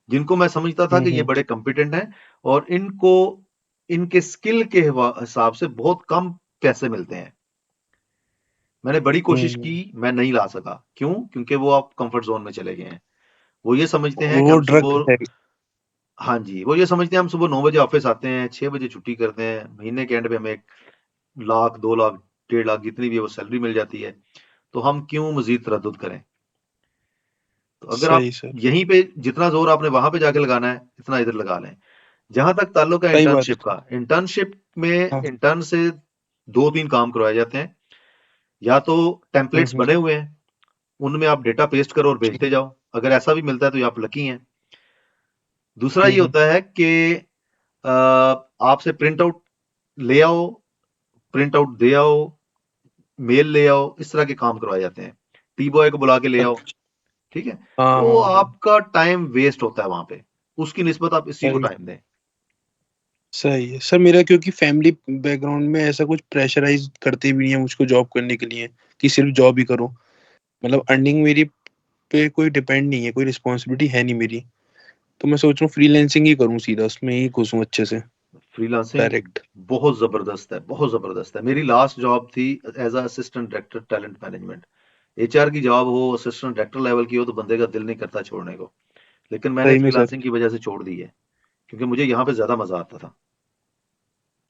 [SPEAKER 1] जिनको मैं समझता था कि ये
[SPEAKER 2] हम्म
[SPEAKER 1] बड़े कॉम्पिटेंट हैं, और इनको इनके स्किल के हिसाब से बहुत कम पैसे मिलते हैं। मैंने बड़ी कोशिश की, मैं नहीं ला सका। क्यों? क्योंकि वो आप कंफर्ट जोन में चले गए हैं। वो ये समझते हैं कि
[SPEAKER 2] वो
[SPEAKER 1] हम
[SPEAKER 2] ड्रग
[SPEAKER 1] सुबह,
[SPEAKER 2] है।
[SPEAKER 1] हाँ जी, वो ये समझते हैं हम सुबह 9 बजे ऑफिस आते हैं, 6 बजे छुट्टी करते हैं, महीने के एंड पे हमें 1 लाख, 2 लाख, 1.5 लाख, जितनी भी है वो सैलरी मिल जाती है, तो हम क्यों मजीद तरद्दुद करें। तो अगर आप
[SPEAKER 2] सही सर,
[SPEAKER 1] यहीं पे जितना जोर आपने वहां पे जाके लगाना है, इतना इधर लगा लें। जहां तक ताल्लुक है
[SPEAKER 2] सही बात है
[SPEAKER 1] इंटर्नशिप का, इंटर्नशिप में
[SPEAKER 2] हाँ।
[SPEAKER 1] इंटर्न से 2-3 काम करवाए जाते हैं। या तो टेम्पलेट्स
[SPEAKER 2] हम्म।
[SPEAKER 1] बने हुए हैं, उनमें आप डेटा पेस्ट करो और
[SPEAKER 2] ठीक।
[SPEAKER 1] भेजते जाओ, अगर ऐसा भी मिलता है तो आप लकी हैं। दूसरा ये
[SPEAKER 2] हम्म।
[SPEAKER 1] होता है कि आपसे प्रिंट आउट ले आओ, प्रिंट आउट दे आओ, मेल ले आओ, इस तरह के काम करवाए जाते हैं। टी बॉय को बुला के ले आओ,
[SPEAKER 2] अच्छा।
[SPEAKER 1] ठीक है।
[SPEAKER 2] हाँ
[SPEAKER 1] तो
[SPEAKER 2] हाँ हाँ।
[SPEAKER 1] आपका टाइम वेस्ट होता है वहां पे, उसकी निस्बत आप इसी को
[SPEAKER 2] सही
[SPEAKER 1] टाइम दें।
[SPEAKER 2] सही है सर, मेरा क्योंकि फैमिली बैकग्राउंड में ऐसा कुछ प्रेशराइज करते भी नहीं है मुझको जॉब करने के लिए कि सिर्फ जॉब ही करो। मतलब अर्निंग मेरी पे कोई डिपेंड नहीं है, कोई रिस्पॉन्सिबिलिटी है नहीं मेरी। तो मैं सोच रहा हूँ फ्रीलैंसिंग ही करूँ, सीधा उसमें ही घुसूं अच्छे से
[SPEAKER 1] फ्रीलांसिंग
[SPEAKER 2] डायरेक्ट।
[SPEAKER 1] बहुत जबरदस्त है, बहुत जबरदस्त है। मेरी लास्ट जॉब थी as assistant director talent management. HR की जॉब हो, असिस्टेंट डायरेक्टर लेवल की हो, तो बंदे का दिल नहीं करता छोड़ने को, लेकिन मैंने
[SPEAKER 2] सही में सर।
[SPEAKER 1] फ्रीलांसिंग की वजह से छोड़ दी है, क्योंकि मुझे यहाँ पे ज्यादा मजा आता था।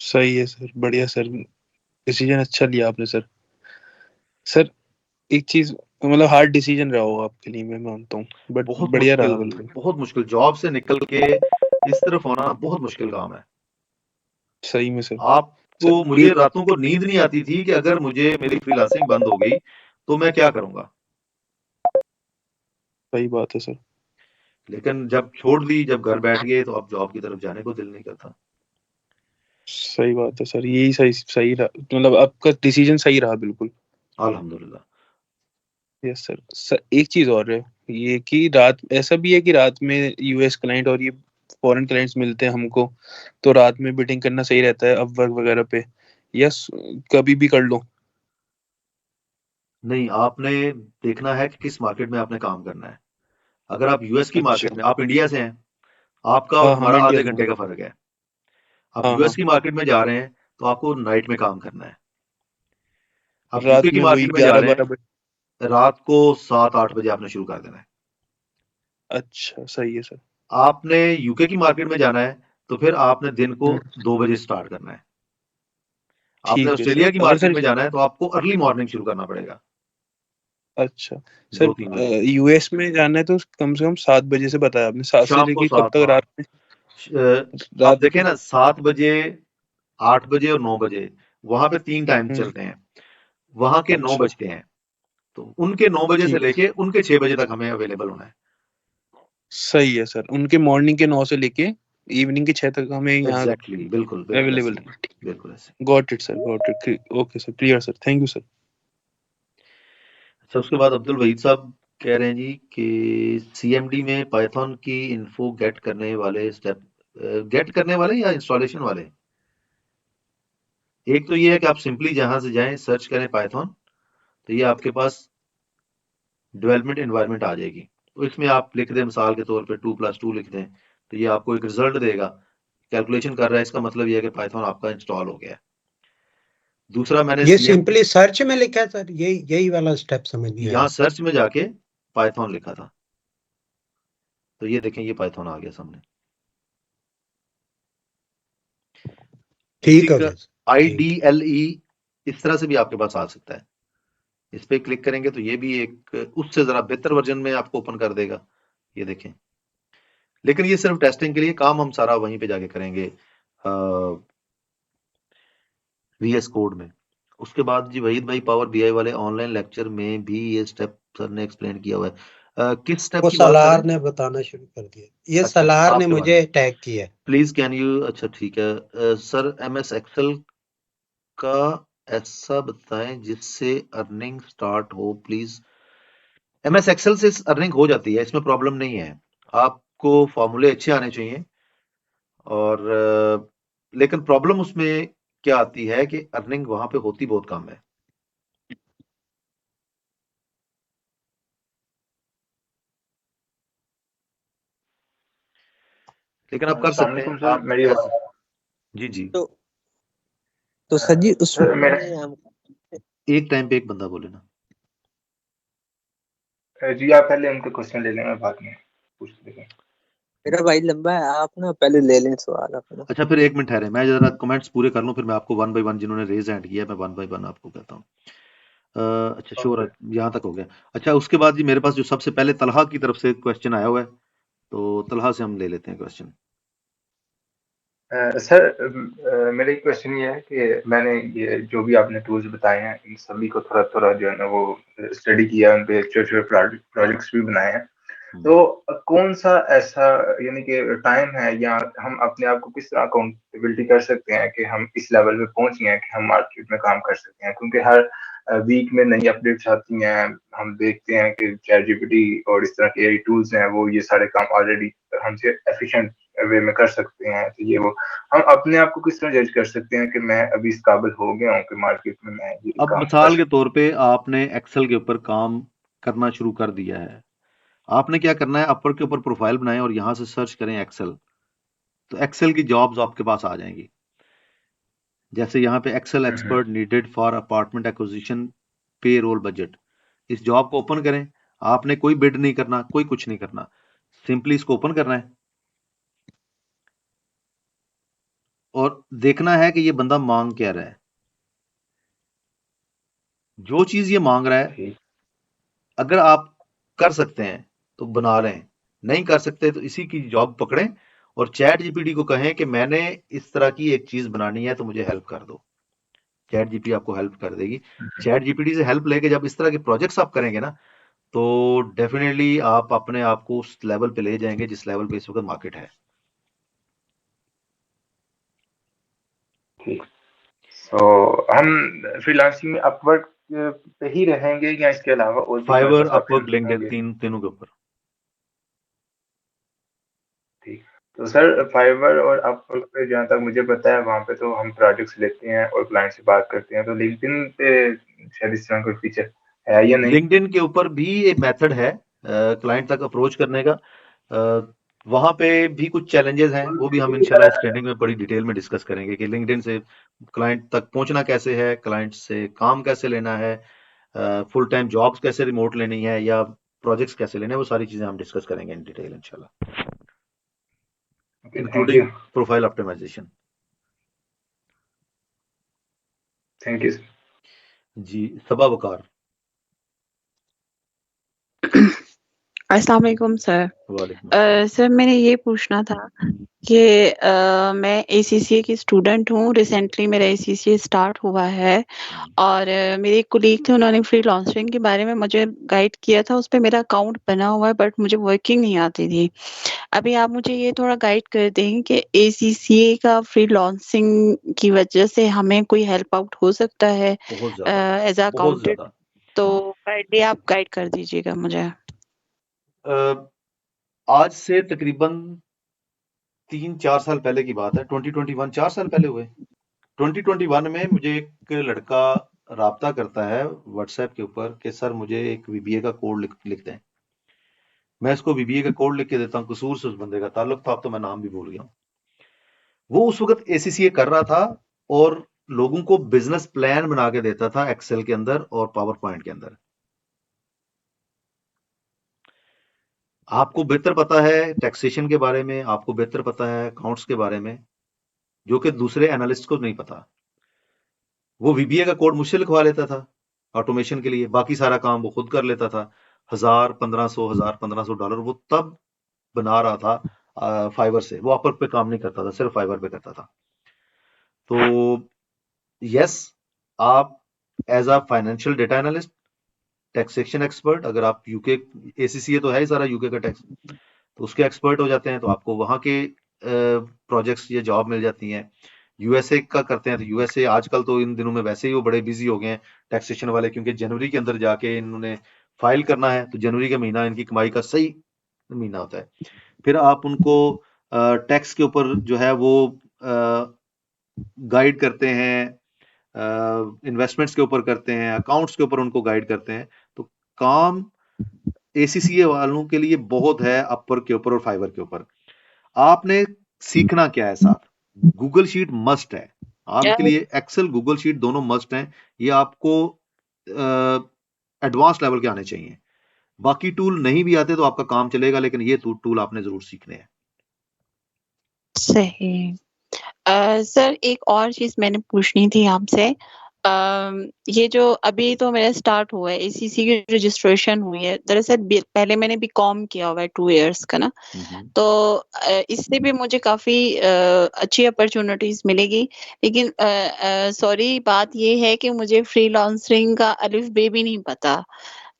[SPEAKER 2] सही है सर, बढ़िया सर, डिसीजन अच्छा लिया आपने सर। सर एक चीज, मतलब हार्ड डिसीजन रहा होगा आपके लिए, मैं मानता हूँ, बट
[SPEAKER 1] बहुत
[SPEAKER 2] बढ़िया
[SPEAKER 1] मुश्किल,
[SPEAKER 2] रहा बिल्कुल।
[SPEAKER 1] बहुत मुश्किल, जॉब से निकल के इस तरफ होना बहुत मुश्किल काम है।
[SPEAKER 2] सही में सर।
[SPEAKER 1] आपको,
[SPEAKER 2] सर
[SPEAKER 1] मुझे रातों को नींद नहीं आती थी कि अगर मुझे मेरी फ्रीलांसिंग बंद हो गई तो मैं क्या करूंगा।
[SPEAKER 2] सही बात है सर।
[SPEAKER 1] लेकिन जब छोड़ दी, जब घर बैठ गए, तो अब जॉब की तरफ जाने को दिल नहीं करता।
[SPEAKER 2] सही बात है सर, यही सही सही रहा, मतलब आपका डिसीजन सही रहा बिल्कुल।
[SPEAKER 1] अल्हम्दुलिल्लाह।
[SPEAKER 2] Yes sir. सर एक चीज और है, ये कि रात ऐसा भी है कि रात में यूएस क्लाइंट और ये फॉरेन क्लाइंट्स मिलते हैं हमको, तो रात में बिडिंग करना सही रहता है अपवर्क वगैरह पे, यस कभी भी कर लो?
[SPEAKER 1] नहीं, आपने देखना है कि किस मार्केट में आपने काम करना है। अगर आप यूएस की मार्केट
[SPEAKER 2] अच्छा।
[SPEAKER 1] में, आप इंडिया से हैं, आपका और
[SPEAKER 2] हाँ हाँ,
[SPEAKER 1] हमारा
[SPEAKER 2] मैं इंडिया
[SPEAKER 1] आधे
[SPEAKER 2] से हूँ।
[SPEAKER 1] घंटे का फर्क है। आप
[SPEAKER 2] हाँ हाँ।
[SPEAKER 1] यूएस की मार्केट में जा रहे हैं तो आपको नाइट में काम करना है। आप यूके
[SPEAKER 2] रात
[SPEAKER 1] की
[SPEAKER 2] में वही
[SPEAKER 1] मार्केट में जा
[SPEAKER 2] ग्यारह
[SPEAKER 1] रहे
[SPEAKER 2] बारह बजे।
[SPEAKER 1] हैं, रात को 7-8 बजे आपने शुरू कर देना है।
[SPEAKER 2] अच्छा सही है सर।
[SPEAKER 1] आपने यूके की मार्केट में जाना है, तो फिर आपने दिन को
[SPEAKER 2] हम्म,
[SPEAKER 1] 2 बजे स्टार्ट करना है। आपने
[SPEAKER 2] ठीक है
[SPEAKER 1] ऑस्ट्रेलिया
[SPEAKER 2] सर।
[SPEAKER 1] की
[SPEAKER 2] अगर
[SPEAKER 1] मार्केट
[SPEAKER 2] सर,
[SPEAKER 1] में जाना है, तो आपको अर्ली मॉर्निंग शुरू करना पड़ेगा,
[SPEAKER 2] अच्छा सर,
[SPEAKER 1] 2-3 बजे।
[SPEAKER 2] यूएस में जाना है तो कम से कम 7 बजे से बताया आपने, 7 से
[SPEAKER 1] शाम को
[SPEAKER 2] लेके कब
[SPEAKER 1] 7,
[SPEAKER 2] तक
[SPEAKER 1] हाँ।
[SPEAKER 2] रात में?
[SPEAKER 1] आप
[SPEAKER 2] रात
[SPEAKER 1] देखें ना, 7 बजे, 8 बजे और 9 बजे, वहां पे 3 टाइम
[SPEAKER 2] हम्म,
[SPEAKER 1] चलते हैं। वहां के 9
[SPEAKER 2] अच्छा
[SPEAKER 1] बजते हैं, तो उनके 9 बजे से
[SPEAKER 2] ठीक है,
[SPEAKER 1] लेके उनके 6 बजे तक हमें अवेलेबल होना है।
[SPEAKER 2] सही है सर, उनके मॉर्निंग के 9 से लेके इवनिंग के 6 तक हमें यहाँ
[SPEAKER 1] एग्जैक्टली, बिल्कुल बिल्कुल ऐसे
[SPEAKER 2] अवेलेबल
[SPEAKER 1] ही,
[SPEAKER 2] है।
[SPEAKER 1] बिल्कुल ऐसे।
[SPEAKER 2] Got it sir, got it, okay sir, clear sir, thank you sir.
[SPEAKER 1] Sir उसके बाद अब्दुल वहीद साहब कह रहे हैं जी कि सीएमडी में पाइथन की इन्फो गेट करने वाले स्टेप, गेट करने वाले या इंस्टॉलेशन वाले? एक तो ये है कि आप सिंपली जहां से जाएं सर्च करें पाइथन, तो ये आपके पास डेवलपमेंट एनवायरनमेंट आ जाएगी। तो इसमें आप लिख दें मिसाल के तौर पे 2+2 लिख दें, तो ये आपको एक रिजल्ट देगा, कैलकुलेशन कर रहा है, इसका मतलब ये है कि पाइथन आपका इंस्टॉल हो गया है। दूसरा मैंने
[SPEAKER 5] ये
[SPEAKER 1] सीएम
[SPEAKER 5] सिंपली सर्च में लिखा है सर, यही वाला स्टेप समझ नहीं आया।
[SPEAKER 1] यहाँ सर्च में जाके पाइथन लिखा था, तो ये देखें ये पाइथन आ गया सामने।
[SPEAKER 5] ठीक
[SPEAKER 1] इसी
[SPEAKER 5] है
[SPEAKER 1] का
[SPEAKER 5] बस, ठीक।
[SPEAKER 1] IDLE इस तरह से भी आपके पास आ सकता है। इस पे क्लिक करेंगे तो ये भी एक उससे जरा बेहतर वर्जन में आपको ओपन कर देगा, ये देखें। लेकिन ये सिर्फ टेस्टिंग के लिए, काम हम सारा वहीं पे जाके करेंगे VS कोड में। उसके बाद जी वहीद भाई पावर BI वाले ऑनलाइन लेक्चर में भी ये स्टेप सर ने एक्सप्लेन किया हुआ है। किस स्टेप
[SPEAKER 5] वो
[SPEAKER 1] की बात कर रहे
[SPEAKER 5] सलार
[SPEAKER 1] हैं?
[SPEAKER 5] ने बताना शुरू कर दिया, ये
[SPEAKER 1] अच्छा,
[SPEAKER 5] सलार ने
[SPEAKER 1] आपके
[SPEAKER 5] मुझे
[SPEAKER 1] बारे में
[SPEAKER 5] टैग किया है।
[SPEAKER 1] प्लीज कैन यू, अच्छा ठीक है सर, MS एक्सेल का ऐसा बताएं जिससे अर्निंग स्टार्ट हो प्लीज। MS एक्सेल से अर्निंग हो जाती है, इसमें प्रॉब्लम नहीं है। आपको फॉर्मूले अच्छे आने चाहिए, और लेकिन प्रॉब्लम उसमें क्या आती है कि अर्निंग वहां पे होती बहुत कम है। लेकिन आप कर सकते हैं, आप
[SPEAKER 6] मेरी
[SPEAKER 1] जी जी
[SPEAKER 5] तो सर जी
[SPEAKER 6] सर, मेरा
[SPEAKER 1] एक टाइम पे एक बंदा बोले ना।
[SPEAKER 6] जी आप पहले उनके क्वेश्चन ले लें, मैं बाद में पूछ लेंगे।
[SPEAKER 7] मेरा भाई लंबा है, आप ना पहले ले लें सवाल अपना।
[SPEAKER 1] अच्छा फिर 1 मिनट ठहरे, मैं जरा कमेंट्स पूरे कर लूं, फिर मैं आपको 1 बाय 1 जिन्होंने रेज हैंड किया मैं 1 बाय 1 आपको कहता हूँ। अच्छा श्योर, यहाँ तक हो गया। अच्छा उसके बाद जी मेरे पास जो सबसे पहले तलहा की तरफ से क्वेश्चन आया हुआ है, तो तलहा से हम ले लेते हैं क्वेश्चन।
[SPEAKER 6] सर मेरा एक क्वेश्चन ये है कि मैंने ये जो भी आपने टूल्स बताए हैं इन सभी को थोड़ा थोड़ा जो है ना वो स्टडी किया, उन पे छोटे छोटे प्रोजेक्ट्स भी बनाए हैं। तो कौन सा ऐसा यानी कि टाइम है या हम अपने आप को किस तरह अकाउंटेबिलिटी कर सकते हैं कि हम इस लेवल पे पहुंच गए हैं कि हम मार्केट में काम कर सकते हैं? क्योंकि हर वीक में नई अपडेट्स आती हैं, हम देखते हैं कि ChatGPT और इस तरह के AI टूल्स हैं वो ये सारे काम ऑलरेडी हमसे एफिशिएंट वे में कर सकते हैं। तो ये वो हम अपने आप को किस तरह जज कर सकते हैं कि मैं अभी इस काबिल हो गया हूँ कि मार्केट में मैं ये
[SPEAKER 1] अब
[SPEAKER 6] काम
[SPEAKER 1] मिसाल
[SPEAKER 6] कर
[SPEAKER 1] के तौर पे आपने एक्सेल के ऊपर काम करना शुरू कर दिया है, आपने क्या करना है, अपर के ऊपर प्रोफाइल बनाएं और यहां से सर्च करें एक्सेल, तो एक्सेल की जॉब्स आपके पास आ जाएंगी। जैसे यहाँ पे Excel expert needed for apartment acquisition payroll budget, इस जॉब को ओपन करें। आपने कोई बिड नहीं करना, कोई कुछ नहीं करना, सिंपली इसको ओपन करना है और देखना है कि ये बंदा मांग क्या रहा है। जो चीज ये मांग रहा है अगर आप कर सकते हैं तो बना लें, नहीं कर सकते तो इसी की जॉब पकड़ें और ChatGPT को कहें कि मैंने इस तरह की एक चीज बनानी है तो मुझे हेल्प कर दो। ChatGPT आपको हेल्प कर देगी। ChatGPT से हेल्प लेके जब इस तरह के प्रोजेक्ट्स आप करेंगे ना, तो डेफिनेटली आप अपने आप को उस लेवल पे ले जाएंगे जिस लेवल पे इस वक्त मार्केट है।
[SPEAKER 6] ठीक। तो हम फ्रीलांसिंग में अपवर्क पे ही रहेंगे या इसके अलावा और भी
[SPEAKER 1] फाइवर,
[SPEAKER 6] हमारे पास
[SPEAKER 1] अपवर्क,
[SPEAKER 6] ऑप्शन
[SPEAKER 1] लिंक्डइन, तीनों के ऊपर।
[SPEAKER 6] ठीक। तो सर फाइवर और अपवर्क पे जहाँ तक मुझे पता है वहाँ पे तो हम प्रोजेक्ट्स लेते हैं और क्लाइंट से बात करते हैं। तो लिंक्डइन पे शायद इस तरह कोई फीचर है या नहीं?
[SPEAKER 1] लिंक्डइन के ऊपर भी एक मेथड है क्लाइंट तक अप्रोच करने का। वहां पे भी कुछ चैलेंजेस हैं, वो भी हम इंशाल्लाह इस ट्रेनिंग में बड़ी डिटेल में डिस्कस करेंगे कि लिंक्डइन से क्लाइंट तक पहुंचना कैसे है, क्लाइंट से काम कैसे लेना है, फुल टाइम जॉब्स कैसे रिमोट लेनी है या प्रोजेक्ट्स कैसे लेने हैं, वो सारी चीजें हम डिस्कस करेंगे इन डिटेल इंशाल्लाह, including profile optimization.
[SPEAKER 6] Thank you
[SPEAKER 1] जी सबा वकार।
[SPEAKER 8] अस्सलाम वालेकुम सर।
[SPEAKER 1] वालेकुम
[SPEAKER 8] सर मैंने ये पूछना था कि मैं ACCA की स्टूडेंट हूँ, रिसेंटली मेरा ACCA स्टार्ट हुआ है और मेरे एक कोलीग थे, उन्होंने फ्रीलांसिंग के बारे में मुझे गाइड किया था, उस पे मेरा अकाउंट बना हुआ है बट मुझे वर्किंग नहीं आती थी। अभी आप मुझे ये थोड़ा गाइड कर दें कि ACCA का फ्रीलांसिंग की वजह से हमें कोई हेल्प आउट हो सकता है
[SPEAKER 1] बहुत ज्यादा,
[SPEAKER 8] एज अ
[SPEAKER 1] बहुत
[SPEAKER 8] अकाउंटेंट?
[SPEAKER 1] ज्यादा।
[SPEAKER 8] तो काइंडली आप गाइड कर दीजिएगा मुझे।
[SPEAKER 1] आज से तकरीबन 3-4 साल पहले की बात है, 2021 4 साल पहले हुए। 2021 में मुझे एक लड़का राब्ता करता है व्हाट्सएप के ऊपर कि सर मुझे एक वीबीए का कोड लिख दें। मैं इसको वीबीए का कोड लिख के देता हूँ, कसूर से उस बंदे का ताल्लुक था, अब तो मैं नाम भी भूल गया हूँ। वो उस वक्त एसीसीए कर रहा था और लोगों को बिजनेस प्लान बना के देता था एक्सेल के अंदर और पावर पॉइंट के अंदर। आपको बेहतर पता है टैक्सेशन के बारे में, आपको बेहतर पता है अकाउंट्स के बारे में, जो कि दूसरे एनालिस्ट को नहीं पता। वो वीबीए का कोड मुझसे लिखवा लेता था ऑटोमेशन के लिए, बाकी सारा काम वो खुद कर लेता था। $1,500 वो तब बना रहा था फाइवर से, वो अपवर्क पे काम नहीं करता था, सिर्फ फाइवर पे करता था। तो यस, आप as a financial data analyst, taxation expert, अगर आप यूके एसीसीए तो है ही सारा यूके का टैक्स, तो उसके एक्सपर्ट हो जाते हैं तो आपको वहां के प्रोजेक्ट्स या जॉब मिल जाती हैं। यूएसए का करते हैं तो यूएसए आजकल तो इन दिनों में वैसे ही वो बड़े बिजी हो गए हैं टैक्सेशन वाले, क्योंकि जनवरी के अंदर जाके इन्होंने फाइल करना है, तो जनवरी का महीना इनकी कमाई का सही महीना होता है। फिर आप उनको टैक्स के ऊपर जो है वो गाइड करते हैं, इन्वेस्टमेंट्स के ऊपर करते हैं, अकाउंट्स के ऊपर उनको गाइड करते हैं। तो काम एसीसीए वालों के लिए बहुत है अपवर्क के ऊपर और फाइवर के ऊपर। आपने सीखना क्या है? साथ गूगल शीट मस्ट है आपके लिए, एक्सेल गूगल शीट दोनों मस्ट हैं। ये आपको एडवांस लेवल के आने चाहिए। बाकी टूल नहीं भी आते तो आपका काम चलेगा, लेकिन ये टूल आपने जरूर सीखने हैं।
[SPEAKER 8] सही। सर एक और चीज मैंने पूछनी थी आपसे। ये जो अभी तो मेरा स्टार्ट हुआ है, एसीसी की रजिस्ट्रेशन हुई है। दरअसल पहले मैंने बीकॉम किया हुआ है 2 इयर्स का ना, तो इससे भी मुझे काफी अच्छी अपॉर्चुनिटीज मिलेगी। लेकिन सॉरी बात ये है कि मुझे फ्रीलांसिंग का अलिफ बे भी नहीं पता।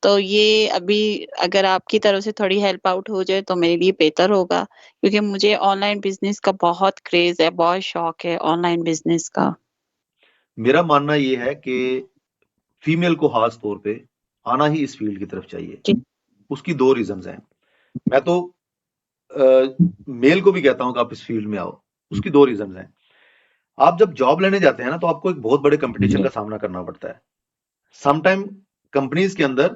[SPEAKER 8] तो ये अभी अगर आपकी तरफ से थोड़ी हेल्प आउट हो जाए तो मेरे लिए बेहतर होगा, क्योंकि मुझे ऑनलाइन बिजनेस का बहुत क्रेज है, बहुत शौक है ऑनलाइन बिजनेस का।
[SPEAKER 1] मेरा मानना ये है कि फीमेल को खास तौर पे आना ही इस फील्ड की तरफ चाहिए। उसकी 2 रीजंस हैं। मैं तो मेल को भी कहता हूं कि आप इस फील्ड में आओ। उसकी 2 रीजंस हैं। आप जब जॉब लेने जाते हैं ना, तो आपको एक बहुत बड़े कंपटीशन का सामना करना पड़ता है। समटाइम कंपनीज के अंदर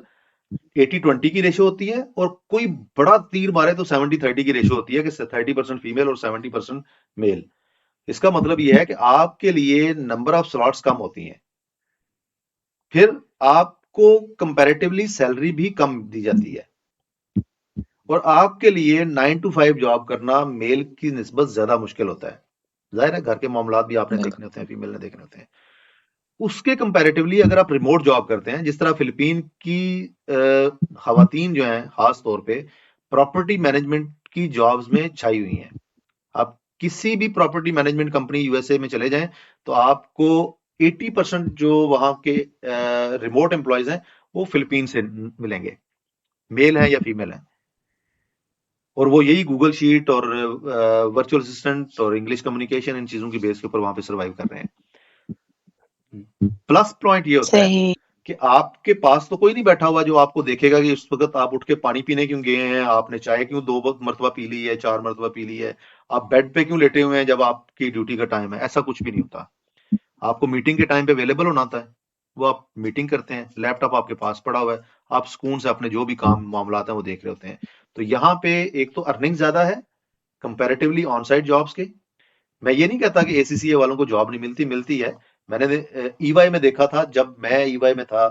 [SPEAKER 1] 80-20 की रेशो होती है, और कोई बड़ा तीर मारे तो 70-30 की रेशो होती है कि 30% फीमेल और 70% मेल। इसका मतलब यह है कि आपके लिए नंबर ऑफ स्लॉट्स कम होती हैं, फिर आपको कंपैरेटिवली सैलरी भी कम दी जाती है, और आपके लिए 9 to 5 जॉब करना मेल की निस्बत ज्यादा मुश्किल होता है। जाहिर है घर के मामलात भी आपने देखने होते हैं, फीमेल ने देखने होते हैं। उसके कंपैरेटिवली अगर आप रिमोट जॉब करते हैं, जिस तरह फिलीपीन की खवातीन जो हैं खास तौर पे प्रॉपर्टी मैनेजमेंट की जॉब्स में छाई हुई हैं। आप किसी भी प्रॉपर्टी मैनेजमेंट कंपनी यूएसए में चले जाएं तो आपको 80% जो वहां के रिमोट एम्प्लॉयज हैं वो फिलीपीन से मिलेंगे, मेल हैं या फीमेल हैं। और वो यही गूगल शीट और वर्चुअल असिस्टेंट और इंग्लिश कम्युनिकेशन, इन चीजों की बेस के ऊपर वहां पे सर्वाइव कर रहे हैं। प्लस पॉइंट ये होता है कि आपके पास तो कोई नहीं बैठा हुआ जो आपको देखेगा कि उस वक्त आप उठ के पानी पीने क्यों गए हैं, आपने चाय क्यों 2 मरतबा पी ली है, 4 मरतबा पी ली है, आप बेड पे क्यों लेटे हुए हैं जब आपकी ड्यूटी का टाइम है। ऐसा कुछ भी नहीं होता। आपको मीटिंग के टाइम पे अवेलेबल होना होता है, वो आप मीटिंग करते हैं, लैपटॉप आपके पास पड़ा हुआ है, आप सुकून से अपने जो भी काम मामलात हैं वो देख रहे होते हैं। तो यहाँ पे एक तो अर्निंग ज्यादा है कंपैरेटिवली ऑन साइट जॉब्स के। मैं ये नहीं कहता कि एसीसीए वालों को जॉब नहीं मिलती, मिलती है। मैंने ईवाई में देखा था, जब मैं ईवाई में था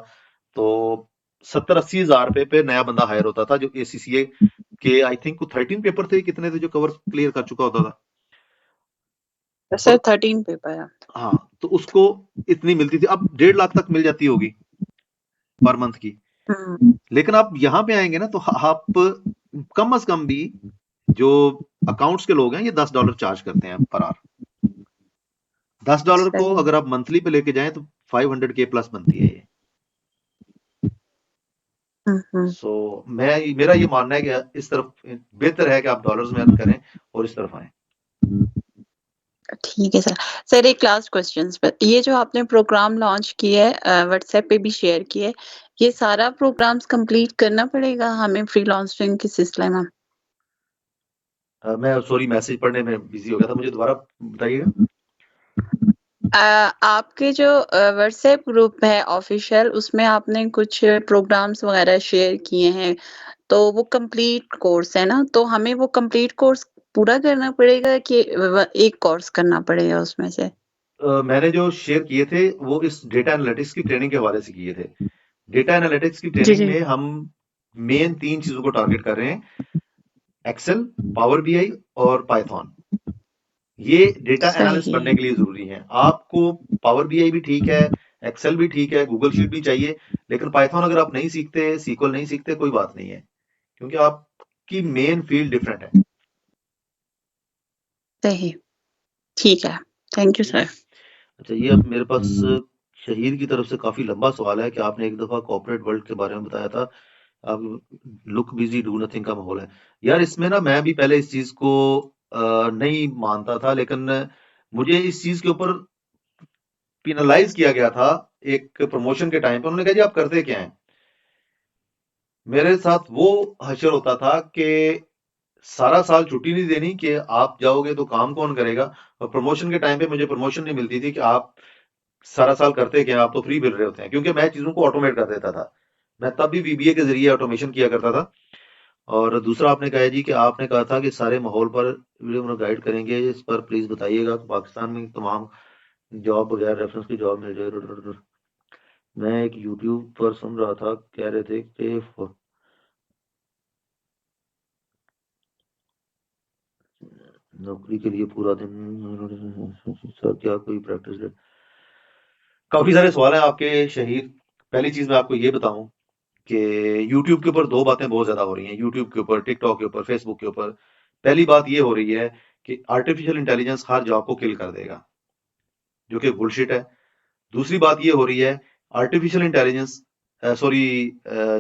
[SPEAKER 1] तो 70-80 हजार रुपए पे नया बंदा हायर होता था, जो एसीसीए के आई थिंक 13 पेपर थे, कितने थे जो कवर क्लियर कर चुका होता था।
[SPEAKER 8] सर 13 पेपर है।
[SPEAKER 1] हाँ, तो उसको इतनी मिलती थी, अब 1.5 लाख तक मिल जाती होगी पर मंथ की। लेकिन आप यहाँ पे आएंगे ना तो आप कम से कम भी जो अकाउंट्स के लोग हैं ये $10 चार्ज करते हैं पर आवर। $10 को अगर आप मंथली पे लेके जाएं तो 500K प्लस बनती है ये। मेरा ये मानना है कि इस तरफ बेहतर है कि आप डॉलर्स में अर्न करें और इस तरफ आए।
[SPEAKER 8] ठीक है सर। सर एक लास्ट क्वेश्चन पर, ये जो आपने प्रोग्राम लॉन्च किया है व्हाट्सएप पे भी शेयर किया है, ये सारा प्रोग्राम्स कंप्लीट करना पड़ेगा हमें फ्रीलांसिंग के सिलसिले में?
[SPEAKER 1] मैं सॉरी मैसेज पढ़ने में बिजी हो गया था, मुझे दोबारा बताइएगा।
[SPEAKER 8] आपके जो व्हाट्सएप ग्रुप है ऑफिशियल, उसमें आपने कुछ प्रोग्राम्स वगैरह शेयर किए हैं, तो वो कंप्लीट कोर्स है ना, तो हमें वो कंप्लीट कोर्स पूरा करना पड़ेगा कि एक कोर्स करना पड़ेगा उसमें से?
[SPEAKER 1] मैंने जो शेयर किए थे वो इस डेटा एनालिटिक्स की ट्रेनिंग के हवाले से किए थे। डेटा एनालिटिक्स की
[SPEAKER 8] जी
[SPEAKER 1] ट्रेनिंग
[SPEAKER 8] जी
[SPEAKER 1] में हम मेन 3 चीजों को टारगेट कर रहे हैं, एक्सेल, पावर बीआई और पाइथन। ये डेटा एनालिस्ट
[SPEAKER 8] सही
[SPEAKER 1] बनने के लिए जरूरी है। आपको पावर बीआई भी ठीक है, एक्सेल भी ठीक है, गूगल शीट भी चाहिए, लेकिन पाइथन अगर आप नहीं सीखते, सीक्वल नहीं सीखते, कोई बात नहीं है, क्योंकि आपकी मेन फील्ड डिफरेंट है।
[SPEAKER 8] सही ठीक है, थैंक यू
[SPEAKER 1] ठीक है।
[SPEAKER 8] सर।
[SPEAKER 1] अच्छा, ये अब मेरे पास शहीद की तरफ से काफी लंबा सवाल है कि आपने एक दफा कॉर्पोरेट वर्ल्ड के बारे में बताया था, अब लुक बिजी डू नथिंग का माहौल है। यार इसमें ना मैं भी पहले इस चीज को नहीं मानता था, लेकिन मुझे इस चीज के ऊपर पिनलाइज किया गया था एक प्रमोशन के टाइम पे। उन्होंने कहा जी आप करते क्या हैं। मेरे साथ वो हशर होता था कि सारा साल छुट्टी नहीं देनी कि आप जाओगे तो काम कौन करेगा, और प्रमोशन के टाइम पे मुझे प्रमोशन नहीं मिलती थी कि आप सारा साल करते क्या, आप तो फ्री मिल रहे होते हैं, क्योंकि मैं चीजों को ऑटोमेट कर देता था। मैं तब भी वीबीए के जरिए ऑटोमेशन किया करता था। और दूसरा आपने कहा जी कि आपने कहा था कि सारे माहौल पर वीडियो में गाइड करेंगे, इस पर प्लीज बताइएगा कि पाकिस्तान में तमाम जॉब बगैर रेफरेंस की जॉब मिल जाए। मैं एक यूट्यूब पर सुन रहा था, कह रहे थे कि नौकरी के लिए पूरा दिन सर क्या कोई प्रैक्टिस। काफी सारे सवाल हैं आपके शहीद। पहली चीज मैं आपको ये बताऊं कि यूट्यूब के ऊपर 2 बातें बहुत ज्यादा हो रही हैं, यूट्यूब के ऊपर, टिकटॉक के ऊपर, फेसबुक के ऊपर। पहली बात ये हो रही है कि आर्टिफिशियल इंटेलिजेंस हर जॉब को किल कर देगा, जो कि बुलशिट है। दूसरी बात ये हो रही है, आर्टिफिशियल इंटेलिजेंस सॉरी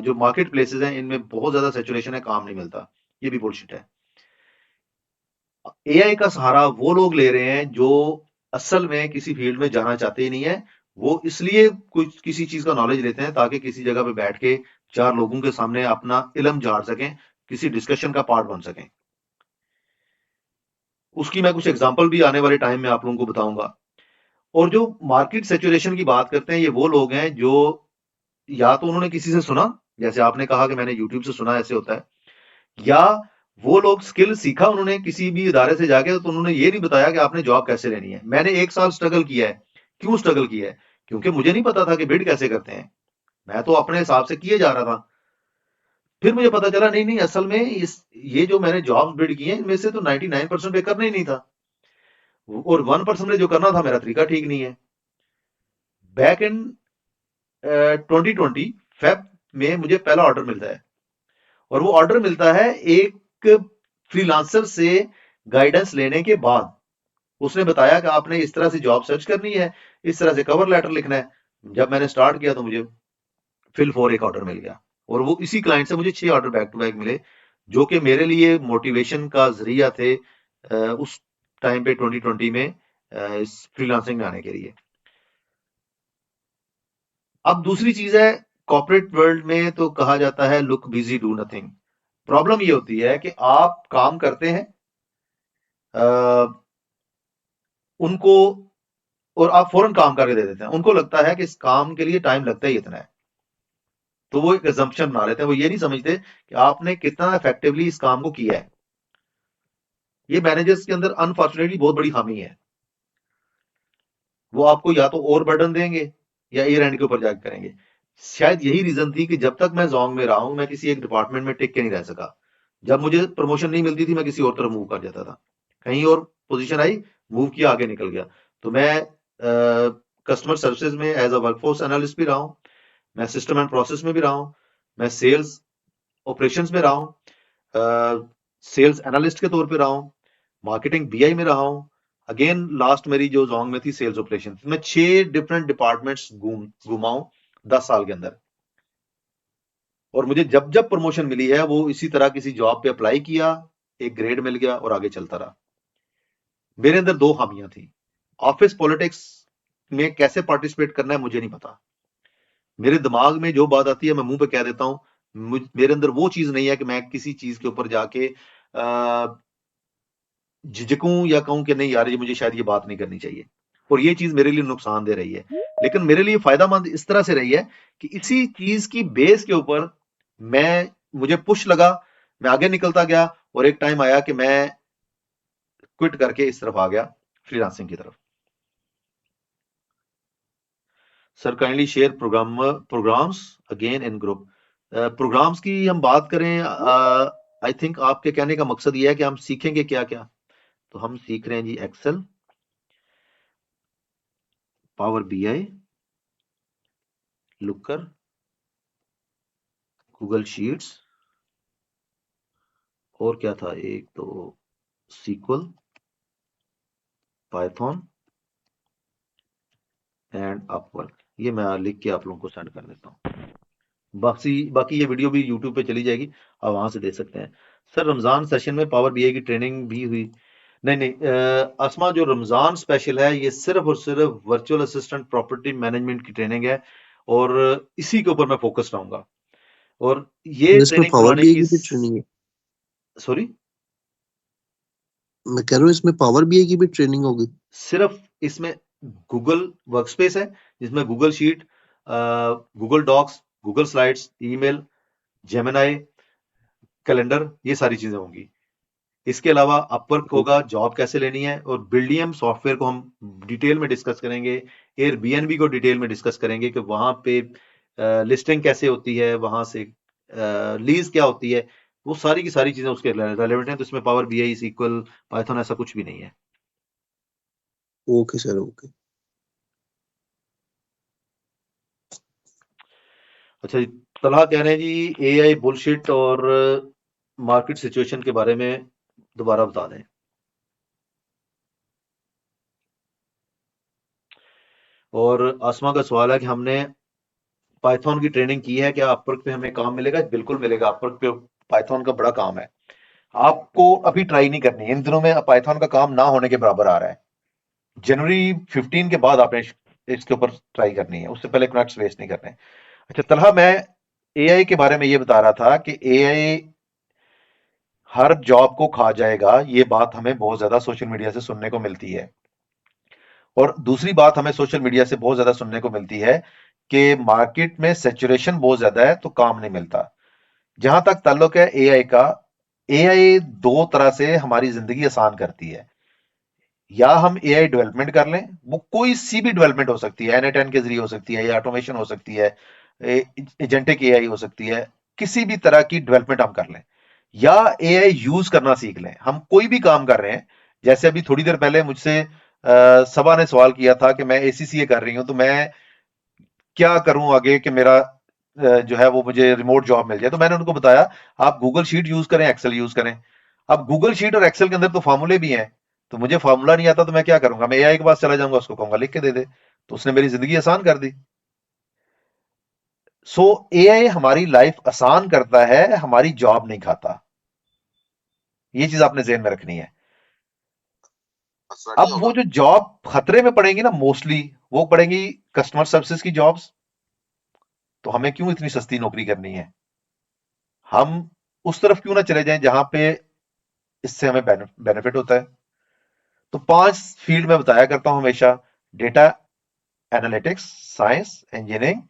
[SPEAKER 1] जो मार्केट प्लेसेस हैं इनमें बहुत ज्यादा सैचुरेशन है, काम नहीं मिलता, ये भी बुलशिट है। एआई का सहारा वो लोग ले रहे हैं जो असल में किसी फील्ड में जाना चाहते ही नहीं है। वो इसलिए कुछ किसी चीज का नॉलेज लेते हैं ताकि किसी जगह पे बैठ के 4 लोगों के सामने अपना इल्म झाड़ सकें, किसी डिस्कशन का पार्ट बन सकें। उसकी मैं कुछ एग्जांपल भी आने वाले टाइम में आप लोगों को बताऊंगा। और जो मार्केट सैचुरेशन की बात करते हैं, ये वो लोग हैं जो या तो उन्होंने किसी से सुना, जैसे आपने कहा कि मैंने यूट्यूब से सुना ऐसे होता है, या वो लोग स्किल सीखा उन्होंने किसी भी इदारे से जाके, तो उन्होंने ये नहीं बताया कि आपने जॉब कैसे लेनी है। मैंने 1 साल स्ट्रगल किया है। क्यों स्ट्रगल किया है? क्योंकि मुझे नहीं पता था कि बिड कैसे करते हैं। मैं तो अपने हिसाब से किए जा रहा था। फिर मुझे पता चला नहीं, नहीं असल में ये जो मैंने जॉब्स बिड की हैं इनमें से तो 99% पे करना ही नहीं था। और 1% में जो करना था मेरा तरीका ठीक नहीं है। बैक इन 2020 फेब में मुझे पहला ऑर्डर मिलता है, और वो ऑर्डर मिलता है एक फ्रीलांसर से गाइडेंस लेने के बाद। उसने बताया कि आपने इस तरह से जॉब सर्च करनी है, इस तरह से कवर लेटर लिखना है। जब मैंने स्टार्ट किया तो मुझे फिल 4 एक ऑर्डर मिल गया, और वो इसी क्लाइंट से मुझे 6 ऑर्डर बैक टू बैक मिले, जो कि मेरे लिए मोटिवेशन का जरिया थे उस टाइम पे 2020 में इस फ्रीलांसिंग में आने के लिए। अब दूसरी चीज है, कॉर्पोरेट वर्ल्ड में तो कहा जाता है look busy do nothing. Problem ये होती है कि आप काम करते हैं उनको, और आप फौरन काम करके दे देते हैं। उनको लगता है कि इस काम के लिए टाइम लगता ही इतना है, तो वो एक assumption बना लेते हैं। वो ये नहीं समझते कि आपने कितना इफेक्टिवली इस काम को किया है। ये मैनेजर्स के अंदर अनफॉर्चुनेटली बहुत बड़ी खामी है। वो आपको या तो और बर्डन देंगे या ईयर एंड के ऊपर जाके करेंगे। शायद यही रीजन थी कि जब तक मैं जोंग में रहा हूं, मैं किसी एक डिपार्टमेंट में टिक के नहीं रह सका। जब मुझे प्रमोशन नहीं मिलती थी, मैं किसी और तरफ मूव कर जाता था। कहीं और पोजीशन आई, मूव किया, आगे निकल गया। तो मैं कस्टमर सर्विसेज में एज अ वर्कफोर्स एनालिस्ट भी रहा हूं, मैं सिस्टम एंड प्रोसेस में भी रहा हूं, मैं सेल्स ऑपरेशंस में रहा हूं, सेल्स एनालिस्ट के तौर पे रहा हूं, मार्केटिंग बीआई में रहा हूं। अगेन लास्ट मेरी जो जोंग में थी सेल्स ऑपरेशन, मैं 6 डिफरेंट डिपार्टमेंट्स घुमा हूं 10 साल के अंदर। और मुझे जब जब प्रमोशन मिली है वो इसी तरह किसी जॉब पे अप्लाई किया, एक ग्रेड मिल गया और आगे चलता रहा। मेरे अंदर 2 खामियां थी। ऑफिस पॉलिटिक्स में कैसे पार्टिसिपेट करना है मुझे नहीं पता। मेरे दिमाग में जो बात आती है मैं मुंह पे कह देता हूँ। मेरे अंदर वो चीज नहीं है कि मैं किसी चीज के ऊपर जाके झिझकूं या कहूं कि नहीं यार ये मुझे शायद ये बात नहीं करनी चाहिए, और ये चीज मेरे लिए नुकसान दे रही है। लेकिन मेरे लिए फायदामंद इस तरह से रही है कि इसी चीज की बेस के ऊपर मुझे पुश लगा, मैं आगे निकलता गया, और एक टाइम आया कि मैं क्विट करके इस तरफ आ गया, फ्रीलांसिंग की तरफ। Sir kindly share programmes again in group. Programmes की हम बात करें, आई थिंक आपके कहने का मकसद ये है कि हम सीखेंगे क्या क्या। तो हम सीख रहे हैं जी Excel, power BI, Looker, Google sheets, और क्या था एक तो सीक्वल, पाइथन एंड अपवर्क। ये मैं लिख के आप लोगों को सेंड कर देता हूँ। बाकी ये वीडियो भी यूट्यूब पे चली जाएगी, आप वहां से देख सकते हैं। सर रमजान सेशन में पावर बीआई की ट्रेनिंग भी हुई? नहीं, असमा जो रमजान स्पेशल है ये सिर्फ और सिर्फ वर्चुअल असिस्टेंट प्रॉपर्टी मैनेजमेंट की ट्रेनिंग है, और इसी के ऊपर मैं फोकस रहूंगा। और ये
[SPEAKER 9] इसमें
[SPEAKER 1] ट्रेनिंग
[SPEAKER 9] पावर
[SPEAKER 1] करवाने
[SPEAKER 9] बीआई
[SPEAKER 1] की
[SPEAKER 9] की भी ट्रेनिंग है?
[SPEAKER 1] सॉरी,
[SPEAKER 9] मैं कह रहा हूँ इसमें पावर बीआई की भी ट्रेनिंग होगी?
[SPEAKER 1] सिर्फ इसमें गूगल वर्कस्पेस है, जिसमें Google sheet, Google docs, Google slides, email, Gemini, calendar, ये सारी चीजें होंगी। इसके अलावा अपवर्क होगा, जॉब कैसे लेनी है, और बिल्डियम सॉफ्टवेयर को हम डिटेल में डिस्कस करेंगे, एयरबीएनबी को डिटेल में डिस्कस करेंगे कि वहां पे लिस्टिंग कैसे होती है, वहां से लीज क्या होती है, वो सारी की सारी चीजें उसके रेलेवेंट हैं। तो इसमें पावर बीआई, सीक्वल, पाइथन ऐसा कुछ भी नहीं है।
[SPEAKER 9] Okay sir, okay.
[SPEAKER 1] अच्छा जी, तलहा कह रहे हैं जी एआई बुलशिट और मार्केट सिचुएशन के बारे में दोबारा बता दें। और आसमा का सवाल है कि हमने पाइथन की ट्रेनिंग की है, क्या अपवर्क पे हमें काम मिलेगा? बिल्कुल मिलेगा, अपवर्क पे पाइथन का बड़ा काम है। आपको अभी ट्राई नहीं करनी, इन दिनों में पाइथन का काम ना होने के बराबर आ रहा है। जनवरी 15 के बाद आपने इसके ऊपर ट्राई करनी है, उससे पहले कनेक्ट्स वेस्ट नहीं करने। अच्छा तलहा, मैं एआई के बारे में ये बता रहा था कि एआई हर जॉब को खा जाएगा, ये बात हमें बहुत ज्यादा सोशल मीडिया से सुनने को मिलती है। और दूसरी बात हमें सोशल मीडिया से बहुत ज्यादा सुनने को मिलती है कि मार्केट में सैचुरेशन बहुत ज्यादा है तो काम नहीं मिलता। जहां तक ताल्लुक है एआई का, एआई दो तरह से हमारी जिंदगी आसान करती है। या हम एआई डेवलपमेंट कर लें, वो कोई सी भी डेवलपमेंट हो सकती है, N8N के जरिए हो सकती है, या ऑटोमेशन हो सकती है, एजेंटिक एआई हो सकती है, किसी भी तरह की डेवलपमेंट हम कर लें, या एआई यूज करना सीख लें। हम कोई भी काम कर रहे हैं, जैसे अभी थोड़ी देर पहले मुझसे सबा ने सवाल किया था कि मैं एसीसीए कर रही हूं, तो मैं क्या करूं आगे कि मेरा जो है वो मुझे रिमोट जॉब मिल जाए। तो मैंने उनको बताया आप गूगल शीट यूज करें, एक्सेल यूज करें। अब गूगल शीट और एक्सेल के अंदर तो फार्मूले भी हैं, तो मुझे फार्मूला नहीं आता तो मैं क्या करूंगा? मैं एआई के पास चला जाऊंगा, उसको कहूंगा लिख के दे दे, तो उसने मेरी जिंदगी आसान कर दी। सो एआई हमारी लाइफ आसान करता है, हमारी जॉब नहीं खाता। ये चीज आपने ज़हन में रखनी है। अब वो जो जॉब खतरे में पड़ेंगी ना, मोस्टली वो पड़ेंगी कस्टमर सर्विसेज की जॉब्स। तो हमें क्यों इतनी सस्ती नौकरी करनी है? हम उस तरफ क्यों ना चले जाएं जहां पे इससे हमें बेनिफिट होता है। तो 5 फील्ड में बताया करता हूं हमेशा: डेटा एनालिटिक्स, साइंस, इंजीनियरिंग,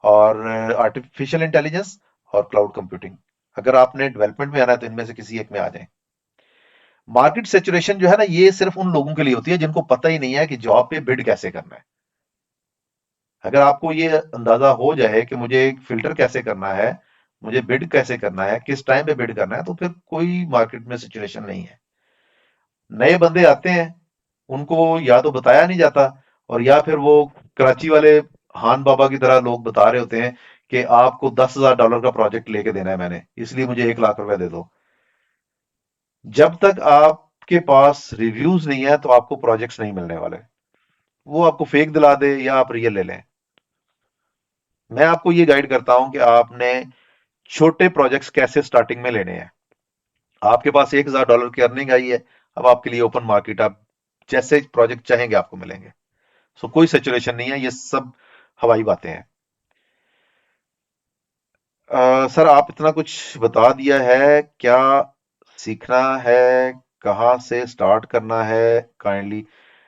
[SPEAKER 1] और आर्टिफिशियल इंटेलिजेंस, और क्लाउड कंप्यूटिंग। अगर आपने डेवलपमेंट में आना है तो इनमें से किसी एक में आ जाए। मार्केट सैचुरेशन जो है ना, ये सिर्फ उन लोगों के लिए होती है जिनको पता ही नहीं है कि जॉब पे बिड कैसे करना है। अगर आपको ये अंदाजा हो जाए कि मुझे फिल्टर कैसे करना है, मुझे बिड कैसे करना है, किस टाइम पे बिड करना है, तो फिर कोई मार्केट में सिचुएशन नहीं है। नए बंदे आते हैं, उनको या तो बताया नहीं जाता, और या फिर वो कराची वाले हान बाबा की तरह लोग बता रहे होते हैं कि आपको $10,000 का प्रोजेक्ट लेके देना है मैंने, इसलिए मुझे $1,00,000 दे दो। जब तक आपके पास रिव्यूज नहीं है तो आपको प्रोजेक्ट्स नहीं मिलने वाले। वो आपको फेक दिला दे या आप रियल ले लें। मैं आपको ये गाइड करता हूं कि आपने छोटे प्रोजेक्ट्स कैसे स्टार्टिंग में लेने हैं। आपके पास $1,000 की अर्निंग आई है, अब आपके लिए ओपन मार्केट, आप जैसे प्रोजेक्ट चाहेंगे आपको मिलेंगे। सो कोई सैचुरेशन नहीं है, ये सब हवाई बातें हैं। सर आप इतना कुछ बता दिया है, क्या सीखना है, कहाँ से स्टार्ट करना है, काइंडली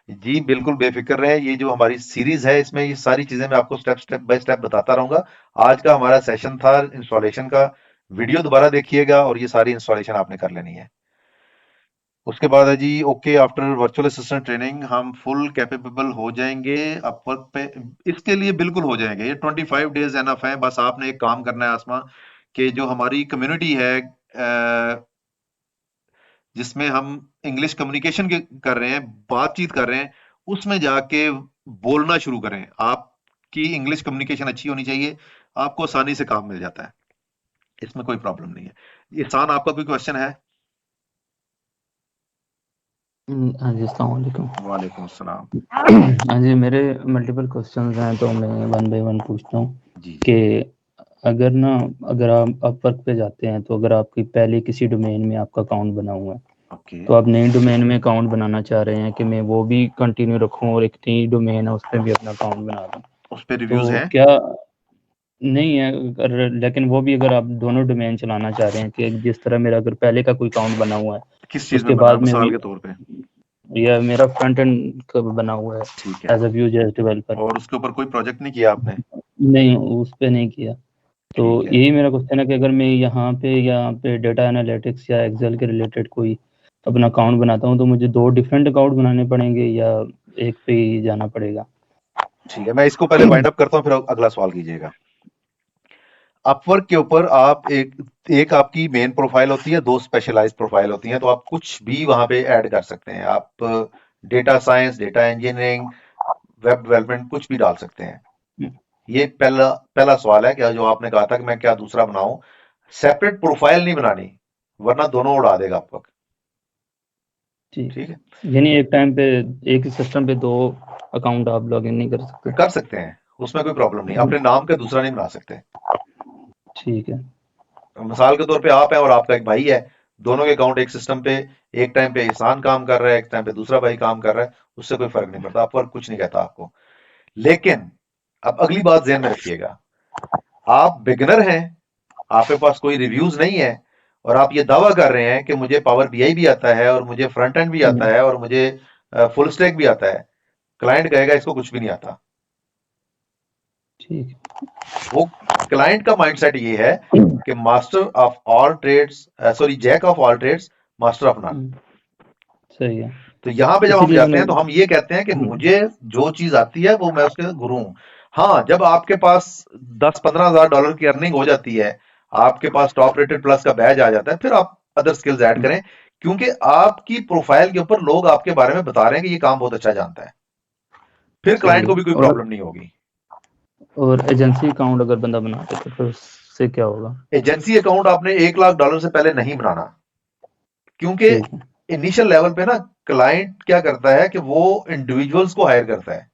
[SPEAKER 1] जी बिल्कुल बेफिक्र रहें। ये जो हमारी सीरीज है इसमें ये सारी चीजें मैं आपको स्टेप बाय स्टेप बताता रहूंगा। आज का हमारा सेशन था इंस्टॉलेशन का, वीडियो दोबारा देखिएगा और ये सारी इंस्टॉलेशन आपने कर लेनी है। उसके बाद है जी okay after virtual assistant training हम फुल कैपेबल हो जाएंगे अपवर्क पे। इसके लिए बिल्कुल हो जाएंगे, ये 25 डेज एनफ है। बस आपने एक काम करना है आसमा, कि जो हमारी कम्युनिटी है जिसमें हम इंग्लिश कम्युनिकेशन कर रहे हैं, बातचीत कर रहे हैं, उसमें जाके बोलना शुरू करें। आपकी इंग्लिश कम्युनिकेशन अच्छी होनी चाहिए, आपको आसानी से काम मिल जाता है, इसमें कोई प्रॉब्लम नहीं है। इहसान आपका कोई क्वेश्चन है?
[SPEAKER 10] हाँ जी, अस्सलाम वालेकुम।
[SPEAKER 1] वालेकुम अस्सलाम।
[SPEAKER 10] हाँ जी, मेरे मल्टीपल क्वेश्चंस हैं तो मैं वन बाय वन पूछता हूँ
[SPEAKER 1] जी जी
[SPEAKER 10] कि अगर आप अपवर्क पे जाते हैं तो अगर आपकी पहले किसी डोमेन में आपका अकाउंट बना हुआ है
[SPEAKER 1] ओके
[SPEAKER 10] तो आप नई डोमेन में अकाउंट बनाना चाह रहे हैं कि मैं वो भी कंटिन्यू रखूं और एक नई डोमेन है उस पर भी अपना अकाउंट बना दूं,
[SPEAKER 1] उस पे रिव्यूज
[SPEAKER 10] तो
[SPEAKER 1] हैं?
[SPEAKER 10] क्या नहीं है लेकिन वो भी अगर आप दोनों डोमेन चलाना चाह रहे हैं कि जिस तरह मेरा अगर पहले का कोई अकाउंट बना हुआ है
[SPEAKER 1] किस चीज
[SPEAKER 10] उसके
[SPEAKER 1] में बना है
[SPEAKER 10] बाद में
[SPEAKER 1] मिसाल
[SPEAKER 10] भी
[SPEAKER 1] के तौर पे?
[SPEAKER 10] या मेरा फ्रंट एंड का बना हुआ है
[SPEAKER 1] ठीक है,
[SPEAKER 10] एज अ Vue.js डेवलपर,
[SPEAKER 1] और उसके ऊपर कोई प्रोजेक्ट नहीं किया आपने?
[SPEAKER 10] नहीं उस पे नहीं किया। तो
[SPEAKER 1] ठीक है,
[SPEAKER 10] यही मेरा क्वेश्चन है कि अगर मैं यहाँ पे डेटा एनालिटिक्स या एक्सेल के रिलेटेड कोई अपना अकाउंट बनाता हूँ तो मुझे 2 डिफरेंट अकाउंट बनाने पड़ेंगे या एक पे ही जाना पड़ेगा?
[SPEAKER 1] ठीक है, मैं इसको पहले वाइंड अप करता हूँ फिर अगला सवाल कीजिएगा। अपवर्क के ऊपर आप एक आपकी मेन प्रोफाइल होती है, 2 स्पेशलाइज्ड प्रोफाइल होती हैं, तो आप कुछ भी वहां पे ऐड कर सकते हैं। आप data science, data engineering, web development कुछ भी डाल सकते हैं। ये पहला पहला सवाल है क्या जो आपने कहा था कि मैं क्या दूसरा बनाऊं। सेपरेट प्रोफाइल नहीं बनानी, वरना दोनों उड़ा देगा अपवर्क।
[SPEAKER 10] ठीक
[SPEAKER 1] ठीक है,
[SPEAKER 10] है, यानी एक टाइम पे एक ही सिस्टम पे 2 अकाउंट आप लॉगिन नहीं कर सकते?
[SPEAKER 1] कर सकते हैं, उसमें कोई प्रॉब्लम नहीं। अपने नाम का दूसरा नहीं बना सकते।
[SPEAKER 10] ठीक है,
[SPEAKER 1] मिसाल के तौर पे आप हैं और आपका एक भाई है, दोनों के अकाउंट एक सिस्टम पे, एक टाइम पे एहसान काम कर रहा है, एक टाइम पे दूसरा भाई काम कर रहा है, उससे कोई फर्क नहीं पड़ता, अपवर्क कुछ नहीं कहता आपको। लेकिन अब अगली बात ध्यान में रखिएगा, आप बिगिनर हैं, आपके पास कोई रिव्यूज नहीं है, और आप ये दावा कर रहे हैं कि मुझे पावर बीआई भी आता है और मुझे फ्रंट एंड भी आता है और मुझे फुल स्टैक भी आता है। क्लाइंट कहेगा इसको कुछ भी नहीं आता।
[SPEAKER 10] ठीक
[SPEAKER 1] वो क्लाइंट का माइंडसेट ये है कि master of all trades, sorry jack of all trades, master of none.
[SPEAKER 10] सही है।
[SPEAKER 1] तो यहाँ पे जब हम
[SPEAKER 10] इसीलिए
[SPEAKER 1] जाते
[SPEAKER 10] मैंने
[SPEAKER 1] हैं तो हम ये कहते हैं कि मुझे जो चीज आती है वो मैं उसके गुरु हूँ। हाँ, जब आपके पास 10-15 हजार डॉलर की अर्निंग हो जाती है, आपके पास टॉप रेटेड प्लस का बैज आ जाता है, फिर आप अदर स्किल्स ऐड करें, क्योंकि आपकी प्रोफाइल के ऊपर लोग आपके बारे में बता रहे हैं कि ये काम बहुत अच्छा जानता है, फिर
[SPEAKER 10] सही
[SPEAKER 1] क्लाइंट को
[SPEAKER 10] है।
[SPEAKER 1] भी कोई प्रॉब्लम नहीं होगी।
[SPEAKER 10] और एजेंसी अकाउंट अगर बंदा बनाते तो फिर उससे क्या होगा?
[SPEAKER 1] एजेंसी अकाउंट आपने $1 लाख से पहले नहीं बनाना, क्योंकि
[SPEAKER 10] ठीक है,
[SPEAKER 1] इनिशियल लेवल पे ना क्लाइंट क्या करता है कि वो इंडिविजुअल्स को हायर करता है।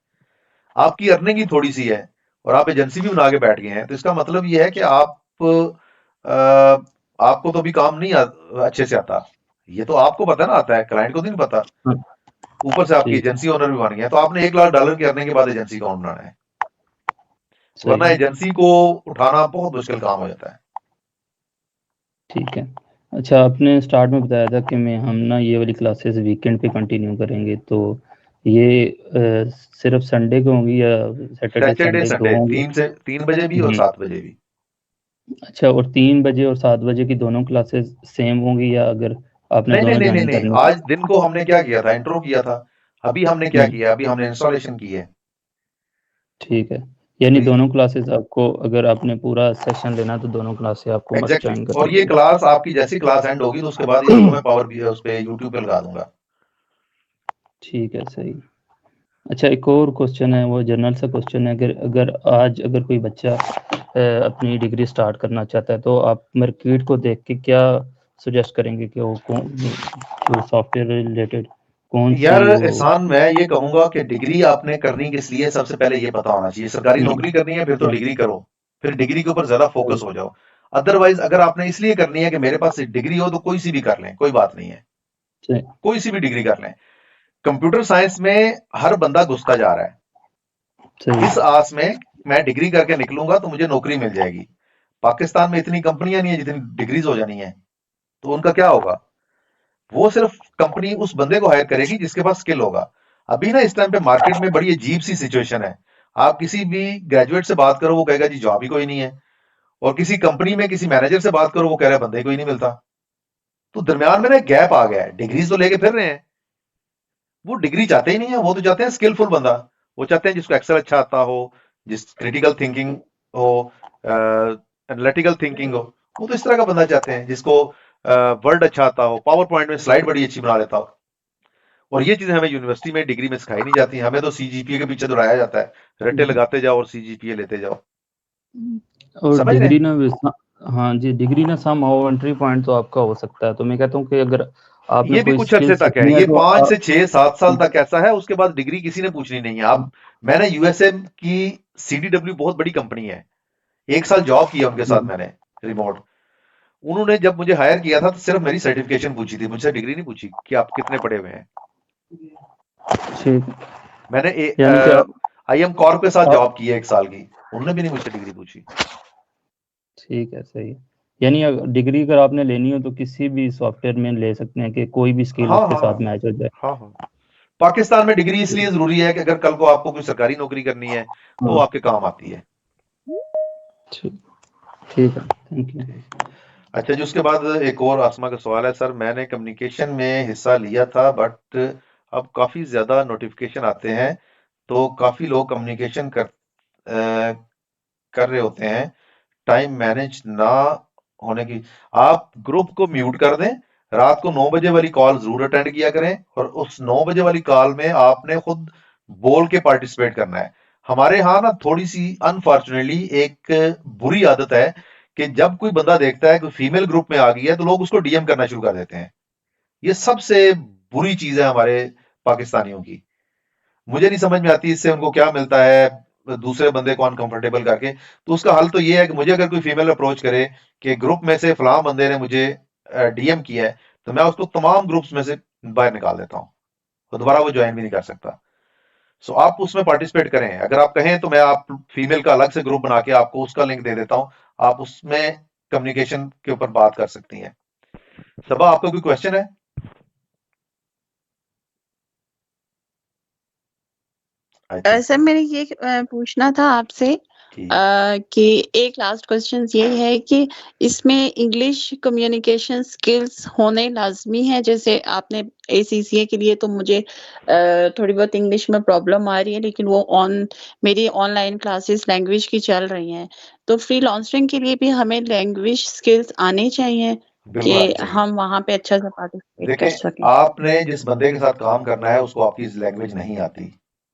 [SPEAKER 1] आपकी अर्निंग ही थोड़ी सी है और आप एजेंसी भी बना के बैठ गए हैं, तो इसका मतलब ये है कि आपको तो अभी काम नहीं अच्छे से आता। ये तो आपको पता ना आता है, क्लाइंट को नहीं पता।
[SPEAKER 10] हाँ,
[SPEAKER 1] ऊपर से आपकी
[SPEAKER 10] ठीक है,
[SPEAKER 1] एजेंसी ओनर भी बन गए हैं, तो आपने $1 लाख की अर्निंग के बाद एजेंसी अकाउंट बनाना है,
[SPEAKER 10] सही
[SPEAKER 1] वरना
[SPEAKER 10] है,
[SPEAKER 1] एजेंसी को उठाना बहुत मुश्किल काम हो जाता है।
[SPEAKER 10] ठीक है। अच्छा, आपने स्टार्ट में बताया था कि हम ना ये वाली क्लासेस वीकेंड पे कंटिन्यू करेंगे, तो ये सिर्फ संडे को होंगी या सैटरडे
[SPEAKER 1] सैटरडे
[SPEAKER 10] संडे दो
[SPEAKER 1] संडे
[SPEAKER 10] होंगी?
[SPEAKER 1] 3 बजे भी और 7 बजे भी।
[SPEAKER 10] अच्छा, और 3 बजे और 7 बजे की दोनों क्लासेस सेम होंगी या अगर आपने
[SPEAKER 1] नहीं नहीं
[SPEAKER 10] दोनों
[SPEAKER 1] नहीं नहीं
[SPEAKER 10] ज्वाइन
[SPEAKER 1] नहीं,
[SPEAKER 10] करनी?
[SPEAKER 1] आज दिन को हमने क्या किया था, इंट्रो किया था। अभी हमने क्या किया, अभी हमने इंस्टॉलेशन की है।
[SPEAKER 10] ठीक है, यानी
[SPEAKER 1] तो
[SPEAKER 10] दोनों क्लासेस आपको अगर आपने पूरा सेशन लेना तो दोनों क्लासेस आपको मस्ट
[SPEAKER 1] एग्जैक्टली
[SPEAKER 10] ज्वाइन
[SPEAKER 1] और
[SPEAKER 10] करनी
[SPEAKER 1] ये
[SPEAKER 10] है।
[SPEAKER 1] क्लास आपकी जैसी क्लास एंड होगी तो उसके बाद इसको मैं पावर भी उस पे यूट्यूब पे लगा दूंगा।
[SPEAKER 10] ठीक है, सही। अच्छा, एक और क्वेश्चन है, वो जनरल सा क्वेश्चन है, अगर कोई बच्चा अपनी डिग्री स्टार्ट करना चाहता है तो आप मार्केट को देख के क्या सजेस्ट करेंगे कि वो सॉफ्टवेयर रिलेटेड कौन सी
[SPEAKER 1] यार
[SPEAKER 10] वो?
[SPEAKER 1] एहसान, मैं ये कहूंगा कि डिग्री आपने करनी किस लिए, सबसे पहले ये पता होना चाहिए। सरकारी नौकरी करनी है फिर तो डिग्री करो, फिर डिग्री के ऊपर ज्यादा फोकस हो जाओ। अदरवाइज अगर आपने इसलिए करनी है कि मेरे पास एक डिग्री हो, तो कोई सी भी कर लें, कोई बात नहीं है,
[SPEAKER 10] सही,
[SPEAKER 1] कोई सी भी डिग्री कर लें। कंप्यूटर साइंस में हर बंदा घुसता जा रहा है,
[SPEAKER 10] सही,
[SPEAKER 1] इस आस में मैं डिग्री करके निकलूंगा तो मुझे नौकरी मिल जाएगी। पाकिस्तान में इतनी कंपनियां नहीं है जितनी डिग्रीज हो जानी है, तो उनका क्या होगा? वो सिर्फ कंपनी उस बंदे को हायर करेगी जिसके पास स्किल होगा। अभी ना इस टाइम पे मार्केट में बड़ी अजीब सी सिचुएशन है। आप किसी भी ग्रेजुएट से बात करो, वो कहेगा जी जॉब ही कोई नहीं है, और किसी कंपनी में किसी मैनेजर से बात करो, वो कह रहा है बंदे कोई नहीं मिलता। तो दरमियान में ना एक गैप आ गया है। डिग्रीज तो लेके फिर रहे हैं, वो डिग्री चाहते ही नहीं है, वो तो चाहते हैं स्किलफुल बंदा। वो चाहते हैं जिसको एक्सेल अच्छा आता हो, जिस क्रिटिकल थिंकिंग हो, एनालिटिकल थिंकिंग हो, वो तो इस तरह का बंदा चाहते हैं जिसको वर्ड अच्छा आता हो, पावर पॉइंट में स्लाइड बड़ी अच्छी बना लेता हो। और ये चीजें हमें यूनिवर्सिटी में डिग्री में सिखाई नहीं जाती। हमें तो सीजीपीए के पीछे दौड़ाया जाता है, रट्टे लगाते जाओ और सीजीपीए लेते जाओ।
[SPEAKER 10] और
[SPEAKER 1] समझ रहे
[SPEAKER 10] डिग्री
[SPEAKER 1] हैं?
[SPEAKER 10] ना हाँ जी, डिग्री ना सम हाउ एंट्री पॉइंट तो आपका हो सकता है। तो मैं कहता हूँ कि अगर आपने
[SPEAKER 1] ये भी
[SPEAKER 10] कोई
[SPEAKER 1] कुछ
[SPEAKER 10] स्किल
[SPEAKER 1] अरसे तक है,
[SPEAKER 10] सीखनी है
[SPEAKER 1] ये
[SPEAKER 10] तो
[SPEAKER 1] 5 से 6 7 साल तक ऐसा है, उसके बाद डिग्री किसी ने पूछनी नहीं है। आप मैंने यूएसए की सीडीडब्ल्यू बहुत बड़ी कंपनी है, 1 साल जॉब किया उनके साथ मैंने रिमोट। उन्होंने जब मुझे हायर किया था तो सिर्फ मेरी सर्टिफिकेशन पूछी थी, मुझसे डिग्री नहीं पूछी कि आप कितने पढ़े हुए हैं।
[SPEAKER 10] ठीक,
[SPEAKER 1] मैंने
[SPEAKER 10] यानी कि
[SPEAKER 1] आईएम कॉर्प के साथ जॉब की है 1 साल की, उन्होंने भी नहीं मुझसे डिग्री पूछी।
[SPEAKER 10] ठीक है, सही। यानी डिग्री अगर आपने लेनी हो तो किसी भी सॉफ्टवेयर में ले सकते हैं कि कोई भी स्किल
[SPEAKER 1] हाँ
[SPEAKER 10] उसके
[SPEAKER 1] हाँ
[SPEAKER 10] साथ मैच हो जाए।
[SPEAKER 1] हाँ हाँ। पाकिस्तान में डिग्री इसलिए जरूरी है कि अगर कल को आपको कोई सरकारी नौकरी करनी है तो वो आपके काम आती है।
[SPEAKER 10] ठीक है, थैंक यू।
[SPEAKER 1] अच्छा जी, उसके बाद एक और आसमा का सवाल है। सर मैंने कम्युनिकेशन में हिस्सा लिया था, बट अब काफ़ी ज़्यादा नोटिफिकेशन आते हैं, तो काफ़ी लोग कम्युनिकेशन कर रहे होते हैं, टाइम मैनेज ना होने की। आप ग्रुप को म्यूट कर दें, रात को 9 बजे वाली कॉल जरूर अटेंड किया करें, और उस 9 बजे वाली कॉल में आपने खुद बोल के पार्टिसिपेट करना है। हमारे यहाँ ना थोड़ी सी अनफॉर्चुनेटली एक बुरी आदत है कि जब कोई बंदा देखता है कि फीमेल ग्रुप में आ गई है तो लोग उसको डीएम करना शुरू कर देते हैं। ये सबसे बुरी चीज है हमारे पाकिस्तानियों की। मुझे नहीं समझ में आती इससे उनको क्या मिलता है, दूसरे बंदे को अनकंफर्टेबल करके। तो उसका हल तो ये है कि मुझे अगर कोई फीमेल अप्रोच करे कि ग्रुप में से फलां बंदे ने मुझे डीएम किया है, तो मैं उसको तमाम ग्रुप्स में से बाहर निकाल देता हूँ, तो दोबारा वो ज्वाइन भी नहीं कर सकता। सो आप उसमें पार्टिसिपेट करें। अगर आप कहें तो मैं आप फीमेल का अलग से ग्रुप बना के आपको उसका लिंक दे देता हूँ, आप उसमें कम्युनिकेशन के ऊपर बात कर सकती हैं। सबा, आपका कोई क्वेश्चन है?
[SPEAKER 8] सर मेरे ये पूछना था आपसे कि एक लास्ट क्वेश्चन ये है कि इसमें इंग्लिश कम्युनिकेशन स्किल्स होने लाजमी है। जैसे आपने ACCA के लिए तो मुझे थोड़ी बहुत इंग्लिश में प्रॉब्लम आ रही है, लेकिन वो मेरी ऑनलाइन क्लासेस लैंग्वेज की चल रही हैं, तो फ्रीलांसिंग के लिए भी हमें लैंग्वेज स्किल्स आने चाहिए
[SPEAKER 1] बिल्कुल आनी
[SPEAKER 8] कि
[SPEAKER 1] चाहिए।
[SPEAKER 8] हम वहां पे अच्छा से पार्टिसिपेट कर
[SPEAKER 1] देखें,
[SPEAKER 8] सकें।
[SPEAKER 1] आपने जिस बंदे के साथ काम करना है उसको आपकी लैंग्वेज नहीं आती,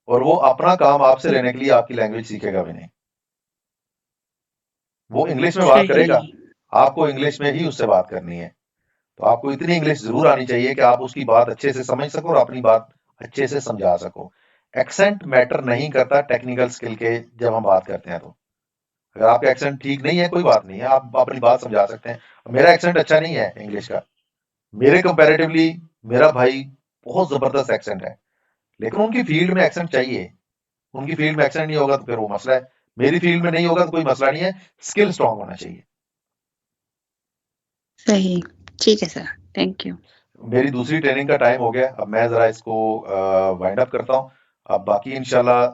[SPEAKER 1] और वो अपना काम आपसे लेने के लिए आपकी लैंग्वेज सीखेगा भी नहीं। वो इंग्लिश में बात करेगा, आपको इंग्लिश में ही उससे बात करनी है। तो आपको इतनी इंग्लिश जरूर आनी चाहिए कि आप उसकी बात अच्छे से समझ सको और अपनी बात अच्छे से समझा सको। एक्सेंट मैटर नहीं करता टेक्निकल स्किल के जब हम बात करते हैं तो। अगर आपका एक्सेंट ठीक नहीं है कोई बात नहीं है, आप अपनी बात समझा सकते हैं। मेरा एक्सेंट अच्छा नहीं है इंग्लिश का, मेरे कंपैरेटिवली मेरा भाई बहुत जबरदस्त एक्सेंट है, लेकिन उनकी फील्ड में एक्सेंट चाहिए। उनकी फील्ड में एक्सेंट नहीं होगा तो फिर वो मसला है, मेरी फील्ड में नहीं होगा तो कोई मसला नहीं है। स्किल स्ट्रांग होना चाहिए।
[SPEAKER 8] सही, ठीक है सर, थैंक यू।
[SPEAKER 1] मेरी दूसरी ट्रेनिंग का टाइम हो गया, अब मैं जरा इसको वाइंड अप करता हूँ। अब बाकी इंशाल्लाह